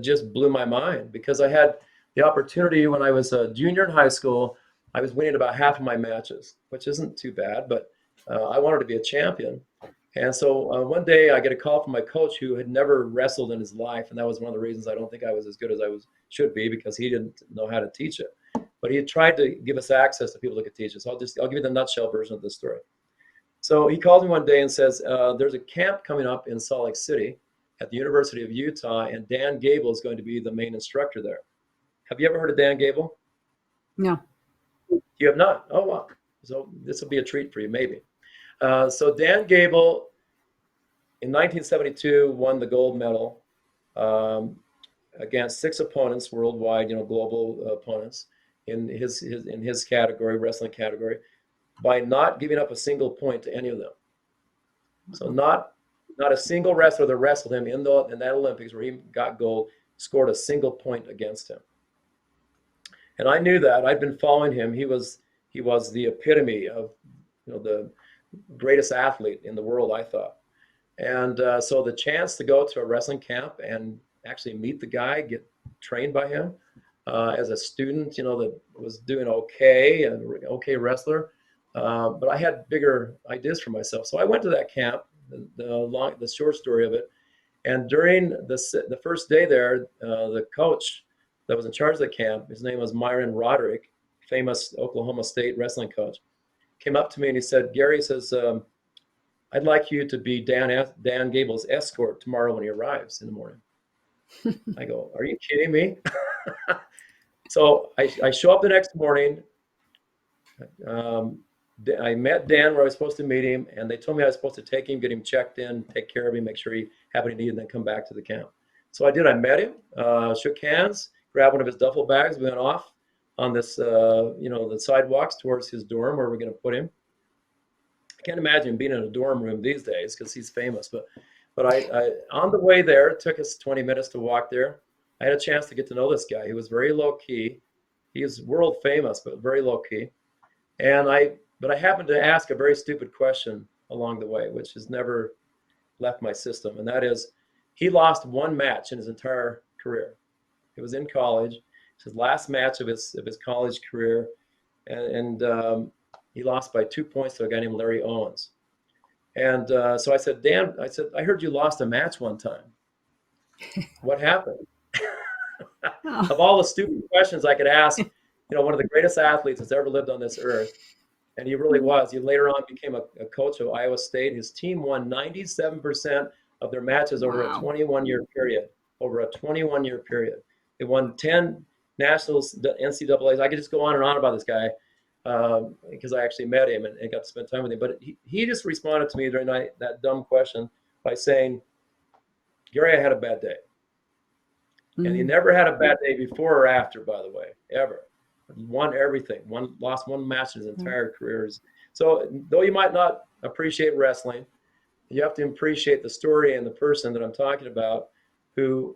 just blew my mind because I had the opportunity when I was a junior in high school. I was winning about half of my matches, which isn't too bad, but I wanted to be a champion. And so one day I get a call from my coach who had never wrestled in his life, and that was one of the reasons I don't think I was as good as I was should be because he didn't know how to teach it. But he had tried to give us access to people that could teach us. I'll give you the nutshell version of this story. So he calls me one day and says, "There's a camp coming up in Salt Lake City at the University of Utah, and Dan Gable is going to be the main instructor there." Have you ever heard of Dan Gable? No. You have not? Oh, wow. So this will be a treat for you, maybe. So Dan Gable in 1972 won the gold medal um, against six opponents worldwide, global opponents in his category, wrestling category, by not giving up a single point to any of them. So not a single wrestler that wrestled him in that Olympics where he got gold scored a single point against him. And I knew that. I'd been following him. He was the epitome of the greatest athlete in the world, I thought. And so the chance to go to a wrestling camp and actually meet the guy, get trained by him as a student, that was doing okay and okay wrestler. But I had bigger ideas for myself. So I went to that camp, the short story of it. And during the first day there, the coach that was in charge of the camp, his name was Myron Roderick, famous Oklahoma State wrestling coach, came up to me and he said, "Gary," says, "I'd like you to be Dan Gable's escort tomorrow when he arrives in the morning." I go, "Are you kidding me?" So I show up the next morning. Um, I met Dan where I was supposed to meet him, and they told me I was supposed to take him, get him checked in, take care of him, make sure he had what he needed, and then come back to the camp. So I did. I met him, shook hands, grabbed one of his duffel bags. We went off on this, the sidewalks towards his dorm where we're going to put him. I can't imagine being in a dorm room these days because he's famous. But I on the way there, it took us 20 minutes to walk there. I had a chance to get to know this guy. He was very low key. He is world famous, but very low key. But I happened to ask a very stupid question along the way, which has never left my system, and that is, he lost one match in his entire career. It was in college. It's his last match of his college career, and he lost by 2 points to a guy named Larry Owens. And so I said, "Dan," I said, "I heard you lost a match one time. What happened?" Oh, Of all the stupid questions I could ask, one of the greatest athletes that's ever lived on this earth, and he really was. He later on became a coach of Iowa State. His team won 97% of their matches over a wow. 21-year period. Over a 21-year period, they won 10 nationals, NCAA's. I could just go on and on about this guy because I actually met him and got to spend time with him. But he just responded to me during that dumb question by saying, "Gary, I had a bad day." And he Mm, never had a bad day before or after, by the way, ever. Won everything. Lost one match in his mm, entire career. So though you might not appreciate wrestling, you have to appreciate the story and the person that I'm talking about who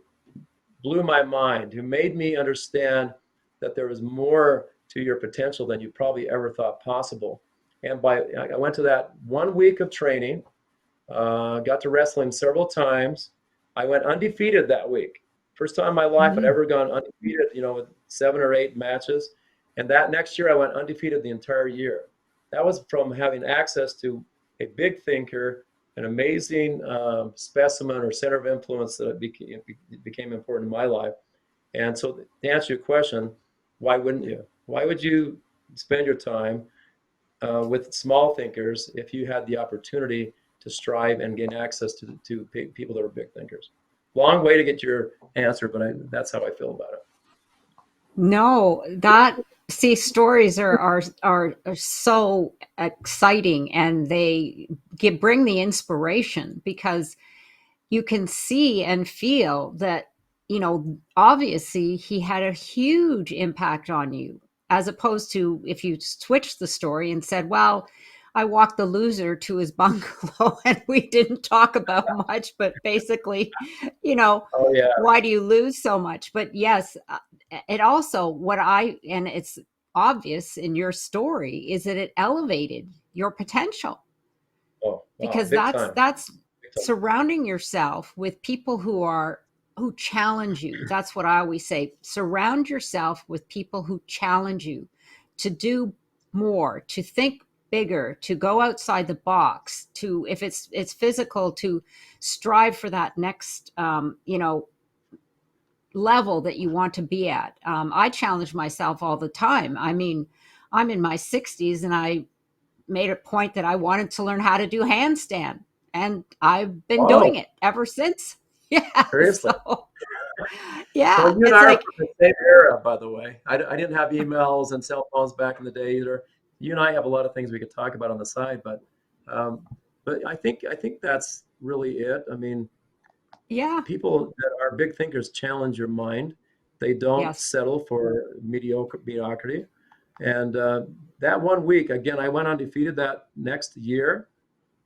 blew my mind, who made me understand that there was more to your potential than you probably ever thought possible. And I went to that 1 week of training, got to wrestle him several times. I went undefeated that week. First time in my life I'd mm, ever gone undefeated, with 7 or 8 matches. And that next year I went undefeated the entire year. That was from having access to a big thinker, an amazing specimen or center of influence that became important in my life. And so to answer your question, why wouldn't you? Why would you spend your time with small thinkers if you had the opportunity to strive and gain access to people that are big thinkers? Long way to get your answer, but that's how I feel about it. no, see, stories are so exciting, and they bring the inspiration because you can see and feel that, obviously he had a huge impact on you, as opposed to if you switched the story and said, well, I walked the loser to his bungalow and we didn't talk about much, but basically, you know, Oh yeah. why do you lose so much? But yes, it also, and it's obvious in your story, is that it elevated your potential, Oh wow, because big that's time, that's big time. surrounding yourself with people who are, who challenge you. That's what I always say. Surround yourself with people who challenge you to do more, to think bigger, to go outside the box, to, if it's physical, to strive for that next level that you want to be at. I challenge myself all the time. I mean, I'm in my 60s and I made a point that I wanted to learn how to do handstand, and I've been doing Oh, it ever since. Yeah. seriously. So, Well, yeah, you and it's I are like, from the same era, by the way. I didn't have emails and cell phones back in the day either. You and I have a lot of things we could talk about on the side, um, but I think that's really it. I mean, yeah, people that are big thinkers challenge your mind. They don't yes. settle for mediocrity. And that one week, again, I went undefeated that next year,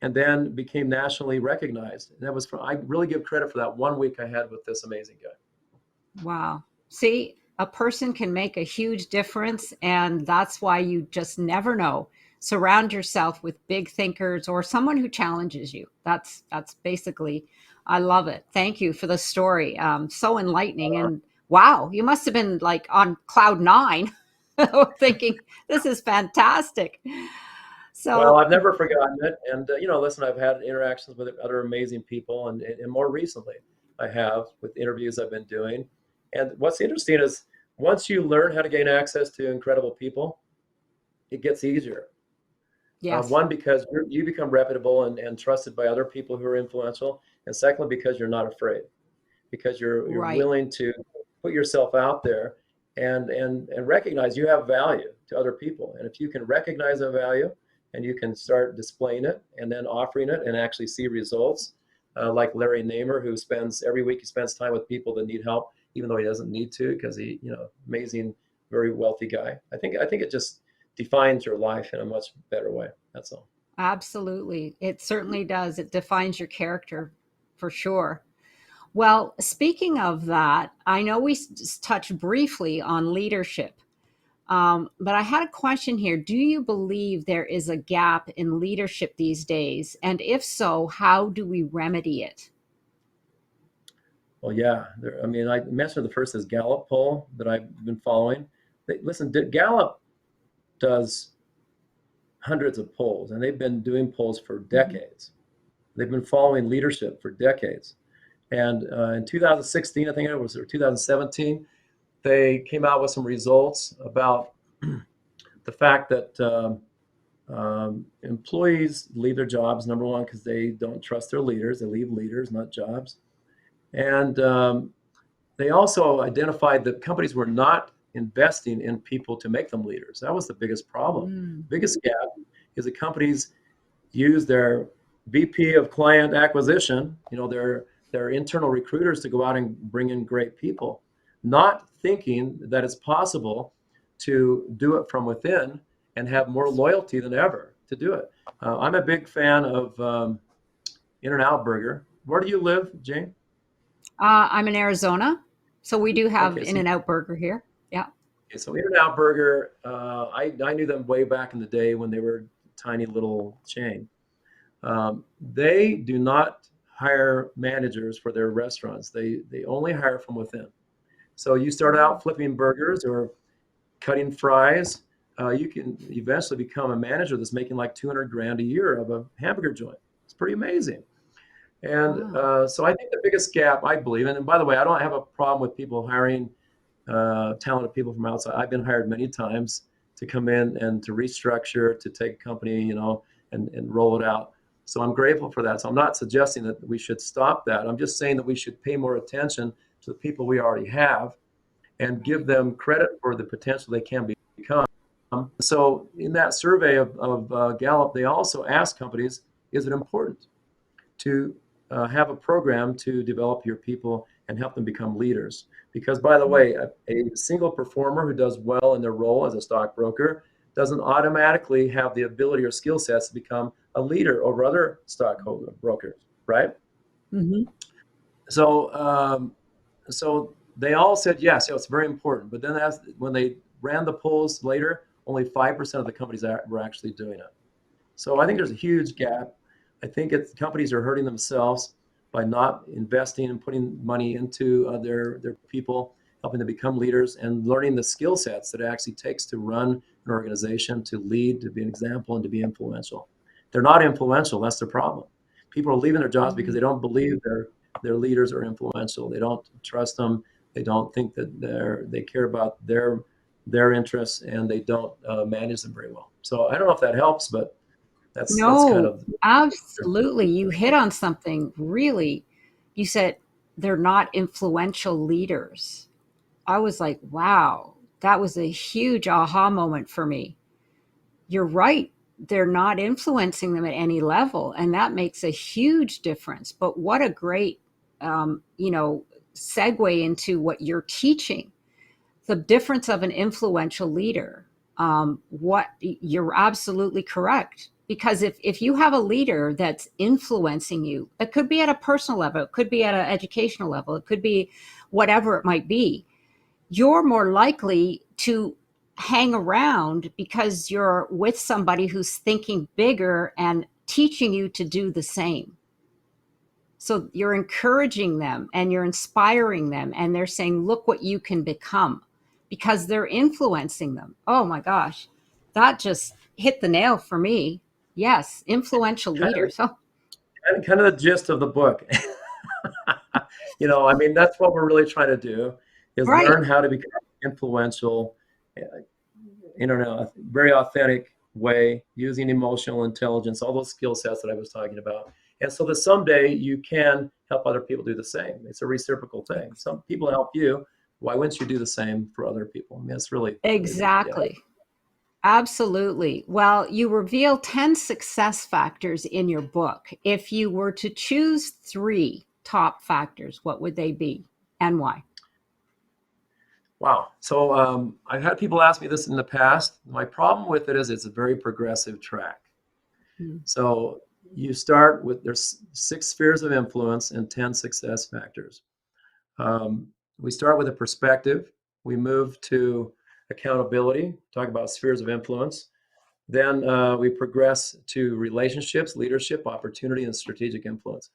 and then became nationally recognized. And that was for, I really give credit for that one week I had with this amazing guy. Wow. See, a person can make a huge difference, and that's why you just never know. Surround yourself with big thinkers or someone who challenges you. That's basically, I love it. Thank you for the story. So enlightening, and wow, you must have been like on cloud nine, thinking this is fantastic. Well, So I've never forgotten it. And, listen, I've had interactions with other amazing people. And more recently, I have with interviews I've been doing. And what's interesting is once you learn how to gain access to incredible people, it gets easier. yes, One, because you become reputable and trusted by other people who are influential. And secondly, because you're not afraid, because you're right. willing to put yourself out there and recognize you have value to other people. And if you can recognize that value and you can start displaying it and then offering it and actually see results, like Larry Namer, who spends every week he spends time with people that need help, even though he doesn't need to, because he, amazing, very wealthy guy. I think it just defines your life in a much better way. That's all. Absolutely. It certainly does. It defines your character for sure. Well, speaking of that, I know we touched briefly on leadership, but I had a question here. Do you believe there is a gap in leadership these days? And if so, how do we remedy it? Well, yeah. I mean, I mentioned the first is Gallup poll that I've been following. Listen, Gallup does hundreds of polls, and they've been doing polls for Mhm. decades. They've been following leadership for decades. And in 2016, I think it was, or 2017, they came out with some results about the fact that employees leave their jobs, number one, because they don't trust their leaders. They leave leaders, not jobs. And they also identified that companies were not investing in people to make them leaders. That was the biggest problem. Mm. Biggest gap is that companies use their VP of client acquisition, their internal recruiters to go out and bring in great people, not thinking that it's possible to do it from within and have more loyalty than ever to do it. I'm a big fan of In-N-Out Burger. Where do you live, Jane? I'm in Arizona, so we do have Okay, In so and Out Burger here. Yeah. Okay, so In-N-Out Burger, I knew them way back in the day when they were a tiny little chain. They do not hire managers for their restaurants. They only hire from within. So you start Mm. out flipping burgers or cutting fries. You can eventually become a manager that's making like 200 grand a year of a hamburger joint. It's pretty amazing. And Wow. so I think the biggest gap, I believe, and by the way, I don't have a problem with people hiring talented people from outside. I've been hired many times to come in and to restructure, to take a company, and roll it out. So I'm grateful for that. So I'm not suggesting that we should stop that. I'm just saying that we should pay more attention to the people we already have and give Right. them credit for the potential they can become. So in that survey of Gallup, they also asked companies, is it important to have a program to develop your people and help them become leaders. Because, by the Mm. way, a single performer who does well in their role as a stockbroker doesn't automatically have the ability or skill sets to become a leader over other stockholder brokers, right? Hmm. So, so they all said yes, it's very important. But then, when they ran the polls later, only 5% of the companies were actually doing it. So I think Right. there's a huge gap. I think companies are hurting themselves by not investing and putting money into their people, helping them become leaders, and learning the skill sets that it actually takes to run an organization, to lead, to be an example, and to be influential. They're not influential. That's the problem. People are leaving their jobs because they don't believe their leaders are influential. They don't trust them. They don't think that they care about their interests, and they don't manage them very well. So I don't know if that helps, but that's kind No, of. absolutely. You hit on something really. You said they're not influential leaders. I was like, wow, that was a huge aha moment for me. You're right. They're not influencing them at any level. And that makes a huge difference. But what a great, you know, segue into what you're teaching, the difference of an influential leader. What you're absolutely correct. Because if you have a leader that's influencing you, it could be at a personal level, it could be at an educational level, it could be whatever it might be, you're more likely to hang around because you're with somebody who's thinking bigger and teaching you to do the same. So you're encouraging them and you're inspiring them, and they're saying, look what you can become, because they're influencing them. Oh my gosh, that just hit the nail for me. Yes, influential kind of leaders. Oh, kind of the gist of the book. I mean, that's what we're really trying to do, is right. learn how to become influential in a very authentic way, using emotional intelligence, all those skill sets that I was talking about. And so that someday you can help other people do the same. It's a reciprocal thing. Some people help you. Why wouldn't you do the same for other people? I mean, that's really the idea. Exactly. Absolutely. Well, you reveal 10 success factors in your book. If you were to choose three top factors, what would they be and why? Wow. So I've had people ask me this in the past. My problem with it is it's a very progressive track. Mm. So you start with, there's 6 spheres of influence and 10 success factors. We start with a perspective. We move to accountability, talk about spheres of influence. Then we progress to relationships, leadership, opportunity, and strategic influence.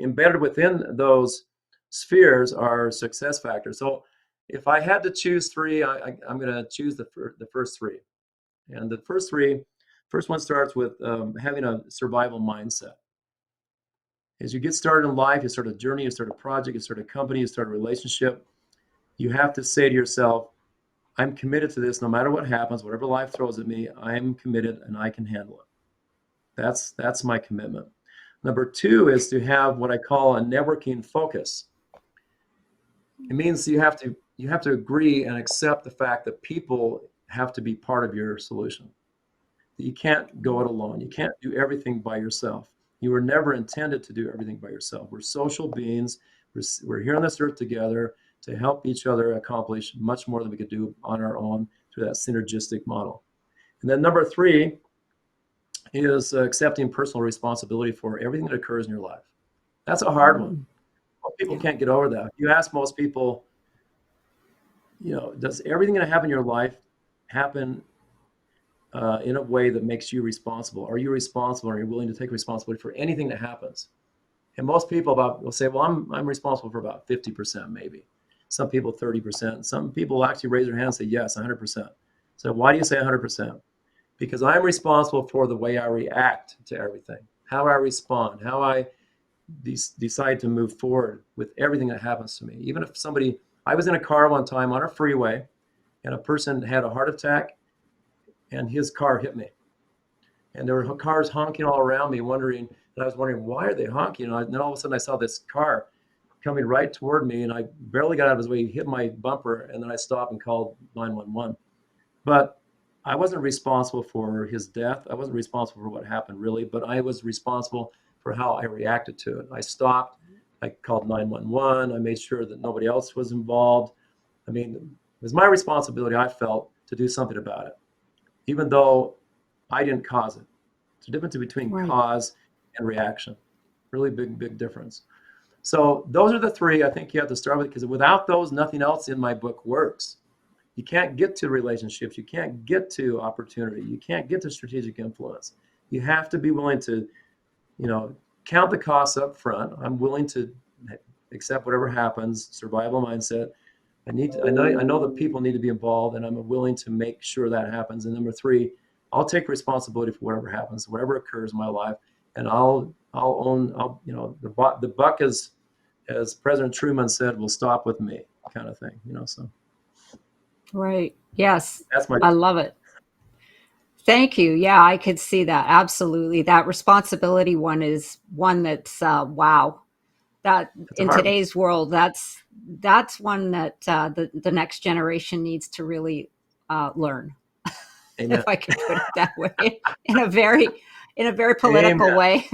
Embedded within those spheres are success factors. So if I had to choose three, I'm going to choose the first three. And the first one starts with having a survival mindset. As you get started in life, you start a journey, you start a project, you start a company, you start a relationship, you have to say to yourself, I'm committed to this no matter what happens, whatever life throws at me, I'm committed and I can handle it. That's my commitment. Number two is to have what I call a networking focus. It means you have to agree and accept the fact that people have to be part of your solution. You can't go it alone. You can't do everything by yourself. You were never intended to do everything by yourself. We're social beings. We're here on this earth together to help each other accomplish much more than we could do on our own through that synergistic model. And then number three is accepting personal responsibility for everything that occurs in your life. That's a hard one. Mm. Most people Yeah. can't get over that. If you ask most people, does everything that happen in your life happen in a way that makes you responsible? Are you responsible? Are you willing to take responsibility for anything that happens? And most people will say, well, I'm responsible for about 50%, maybe. Some people 30%. Some people actually raise their hand and say, yes, 100%. So why do you say 100%? Because I'm responsible for the way I react to everything, how I respond, how I decide to move forward with everything that happens to me. Even if I was in a car one time on a freeway and a person had a heart attack and his car hit me. And there were cars honking all around me, and I was wondering, why are they honking? And then all of a sudden I saw this car coming right toward me, and I barely got out of his way. He hit my bumper, and then I stopped and called 911. But I wasn't responsible for his death. I wasn't responsible for what happened, really, but I was responsible for how I reacted to it. I stopped. I called 911. I made sure that nobody else was involved. I mean, it was my responsibility, I felt, to do something about it, even though I didn't cause it. There's a difference between Right. cause and reaction. Really big difference. So those are the three I think you have to start with, because without those, nothing else in my book works. You can't get to relationships. You can't get to opportunity. You can't get to strategic influence. You have to be willing to, count the costs up front. I'm willing to accept whatever happens, survival mindset. I know that people need to be involved, and I'm willing to make sure that happens. And number three, I'll take responsibility for whatever happens, whatever occurs in my life, and the buck, as President Truman said, will stop with me, kind of thing, so Right. Yes. that's my, I love it. Thank you. Yeah, I could see that. Absolutely. That responsibility one is one that's wow. That it's a in hard one. today's world, that's one that the next generation needs to really learn, Amen. if I can put it that way, in a very political Amen. way.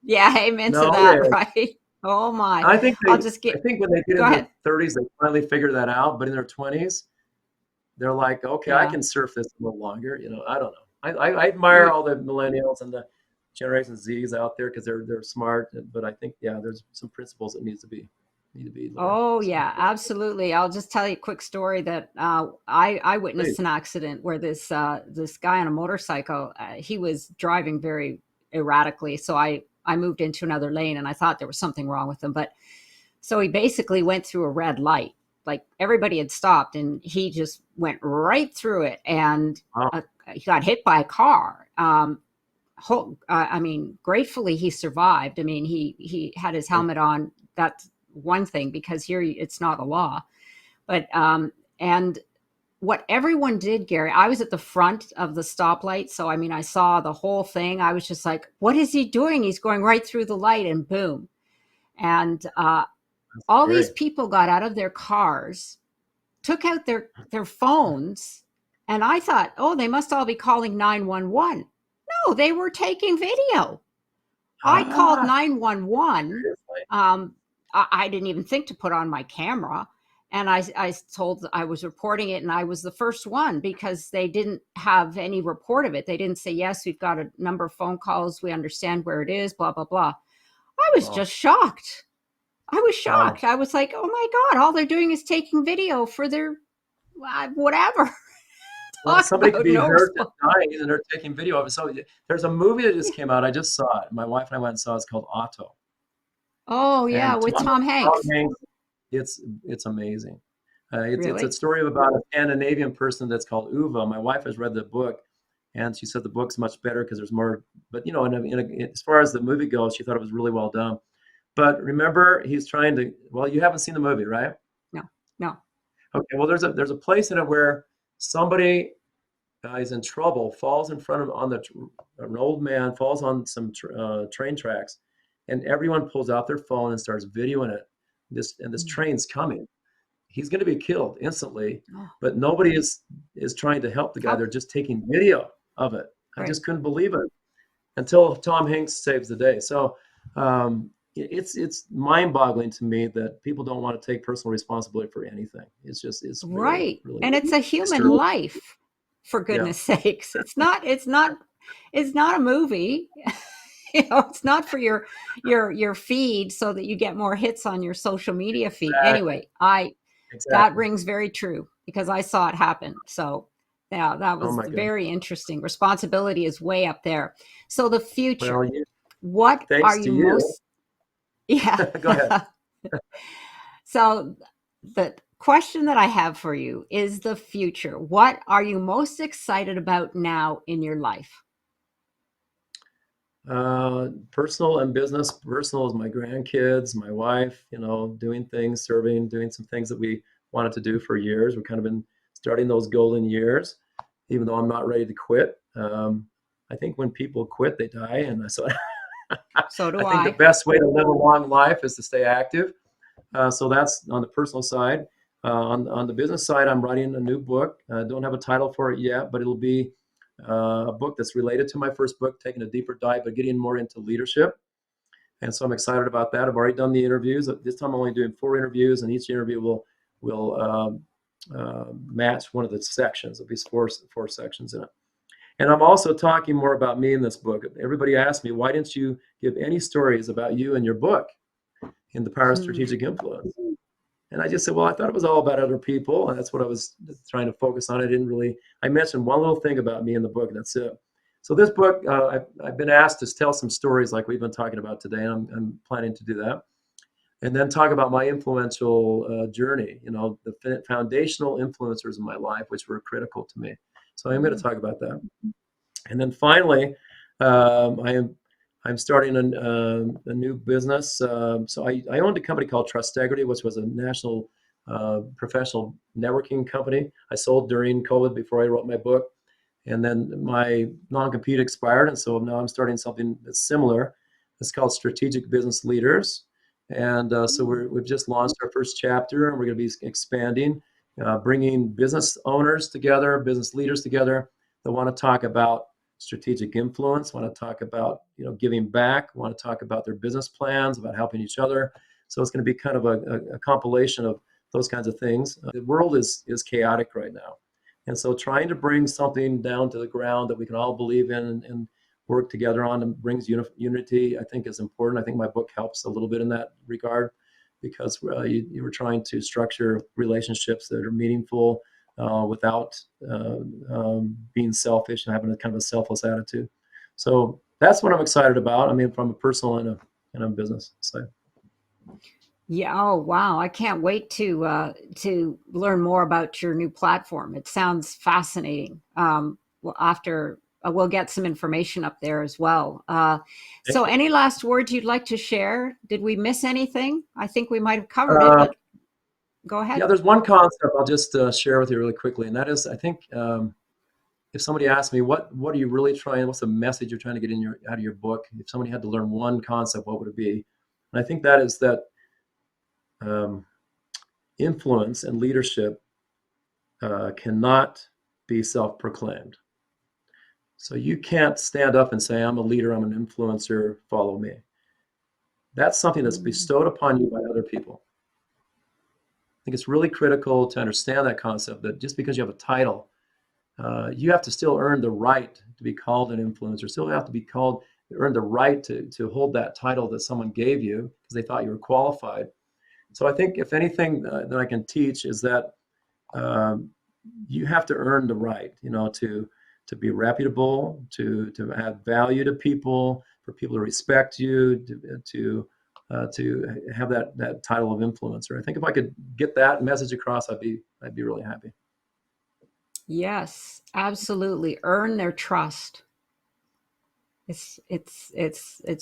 Yeah, amen to No, that, right? Oh my. I think I'll just I get think when they get go in their ahead. 30s, they finally figure that out. But in their 20s, they're like, okay, I Yeah. can surf this a little longer. I don't know. I admire You all the millennials and the Generation Zs out there because they're smart. But I think, yeah, there's some principles that need to be learned. Oh So yeah, absolutely. I'll just tell you a quick story that I please, witnessed an accident where this guy on a motorcycle, he was driving very erratically. So I moved into another lane and I thought there was something wrong with him. But so he basically went through a red light, like everybody had stopped, and he just went right through it, and wow, he got hit by a car. I mean, gratefully he survived. I mean, he had his thank helmet on. That's one thing, because here it's not a law. But and what everyone did, Gary, I was at the front of the stoplight, so I mean, I saw the whole thing. I was just like, "What is he doing? He's going right through the light!" And boom! And that's all these great. people got out of their cars, took out their phones, and I thought, "Oh, they must all be calling 911." No, they were taking video. I called Ah, 911. seriously? I didn't even think to put on my camera. And I was reporting it, and I was the first one because they didn't have any report of it. They didn't say, yes, we've got a number of phone calls. We understand where it is, blah, blah, blah. I was Wow, just shocked. I was wow. shocked. I was like, oh my God, all they're doing is taking video for their whatever. Well, Talk somebody could about be no hurt and response. dying, and they're taking video of it. So there's a movie that just came out. I just saw it. My wife and I went and saw it. It's called Otto. Oh, yeah, And with Tom, Tom Tom Hanks. Hanks, it's amazing. It's a Really? story about a Scandinavian person that's called Uva. My wife has read the book, and she said the book's much better because there's more. But as far as the movie goes, she thought it was really well done. But remember, he's trying to. Well, you haven't seen the movie, right? No, no. Okay. Well, there's a place in it where somebody is in trouble, falls in front of an old man falls on some train tracks, and everyone pulls out their phone and starts videoing it. This Mm. train's coming. He's going to be killed instantly, Oh, but nobody is trying to help the guy. how? They're just taking video of it. I Right. just couldn't believe it until Tom Hanks saves the day. So it's mind-boggling to me that people don't want to take personal responsibility for anything. It's really Right. really And it's a human disturbing. life, for Yeah, goodness sakes. It's not a movie. It's not for your feed so that you get more hits on your social media feed. exactly, Anyway, I that exactly. rings very true because I saw it happen. So, yeah, that Oh was my God. very interesting. Responsibility is way up there. So the Well, future, what are thanks to you you. most yeah. Go ahead. So the question that I have for you is the future. What are you most excited about now in your life? Personal and business. Personal is my grandkids, my wife, doing things, serving, doing some things that we wanted to do for years. We've kind of been starting those golden years, even though I'm not ready to quit. I think when people quit, they die. And so So do I think the I. best way to live a long life is to stay active. So that's on the personal side. On the business side, I'm writing a new book. I don't have a title for it yet, but it'll be a book that's related to my first book, taking a deeper dive, but getting more into leadership. And so I'm excited about that. I've already done the interviews. This time I'm only doing 4 interviews, and each interview will match one of the sections. There'll be four sections in it. And I'm also talking more about me in this book. Everybody asks me, why didn't you give any stories about you in your book, in the Power of Hmm. Strategic Influence? And I just said, well, I thought it was all about other people, and that's what I was trying to focus on. I mentioned one little thing about me in the book, and that's it. So this book, I've been asked to tell some stories like we've been talking about today, and I'm planning to do that. And then talk about my influential journey, the foundational influencers in my life, which were critical to me. So I'm going to talk about that. And then finally, I'm starting a new business. So I owned a company called Trustegrity, which was a national professional networking company. I sold during COVID before I wrote my book. And then my non-compete expired. And so now I'm starting something that's similar. It's called Strategic Business Leaders. And so we've just launched our first chapter, and we're going to be expanding, bringing business owners together, business leaders together that want to talk about strategic influence, want to talk about giving back, want to talk about their business plans, about helping each other. So it's going to be kind of a compilation of those kinds of things. The world is chaotic right now. And so trying to bring something down to the ground that we can all believe in and work together on and brings unity, I think is important. I think my book helps a little bit in that regard, because you were trying to structure relationships that are meaningful without being selfish and having a kind of a selfless attitude. So that's what I'm excited about. I mean, from a personal and a business side. Yeah. Oh, wow. I can't wait to learn more about your new platform. It sounds fascinating. Well, after we'll get some information up there as well. So any last words you'd like to share? Did we miss anything? I think we might have covered it, but go ahead. Yeah, there's one concept I'll just share with you really quickly, and that is, I think if somebody asked me what are you really trying, what's the message you're trying to get out of your book, if somebody had to learn one concept, what would it be? And I think that is that influence and leadership cannot be self-proclaimed. So you can't stand up and say, I'm a leader, I'm an influencer, follow me. That's something that's bestowed upon you by other people. I think it's really critical to understand that concept, that just because you have a title, you have to still earn the right to be called an influencer, still have to be called, earn the right to hold that title that someone gave you because they thought you were qualified. So I think if anything that I can teach is that you have to earn the right, to be reputable, to have value to people, for people to respect you, to have that title of influencer. I think if I could get that message across, I'd be really happy. Yes, absolutely. Earn their trust. It's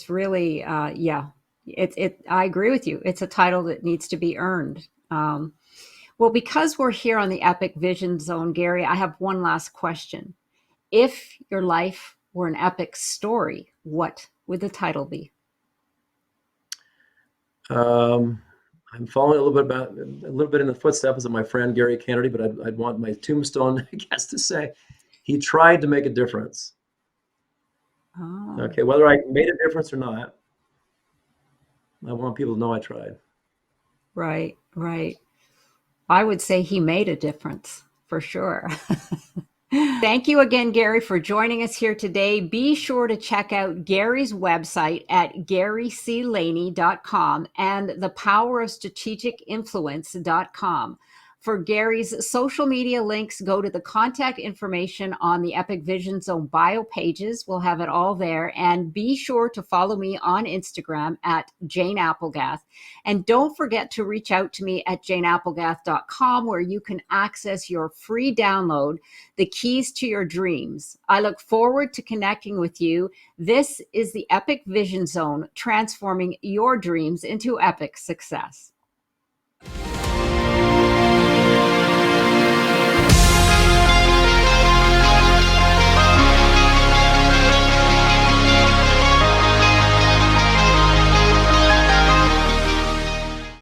really yeah. I agree with you. It's a title that needs to be earned. Well, because we're here on the Epic Vision Zone, Gary, I have one last question. If your life were an epic story, what would the title be? I'm following a little bit in the footsteps of my friend Gary Kennedy, but I'd want my tombstone, I guess, to say he tried to make a difference. Oh. Okay, whether I made a difference or not, I want people to know I tried. Right, right. I would say he made a difference for sure. Thank you again, Gary, for joining us here today. Be sure to check out Gary's website at garyclaney.com and thepowerofstrategicinfluence.com. For Gary's social media links, go to the contact information on the Epic Vision Zone bio pages. We'll have it all there. And be sure to follow me on Instagram at Jane Applegath. And don't forget to reach out to me at janeapplegath.com, where you can access your free download, The Keys to Your Dreams. I look forward to connecting with you. This is the Epic Vision Zone, transforming your dreams into epic success.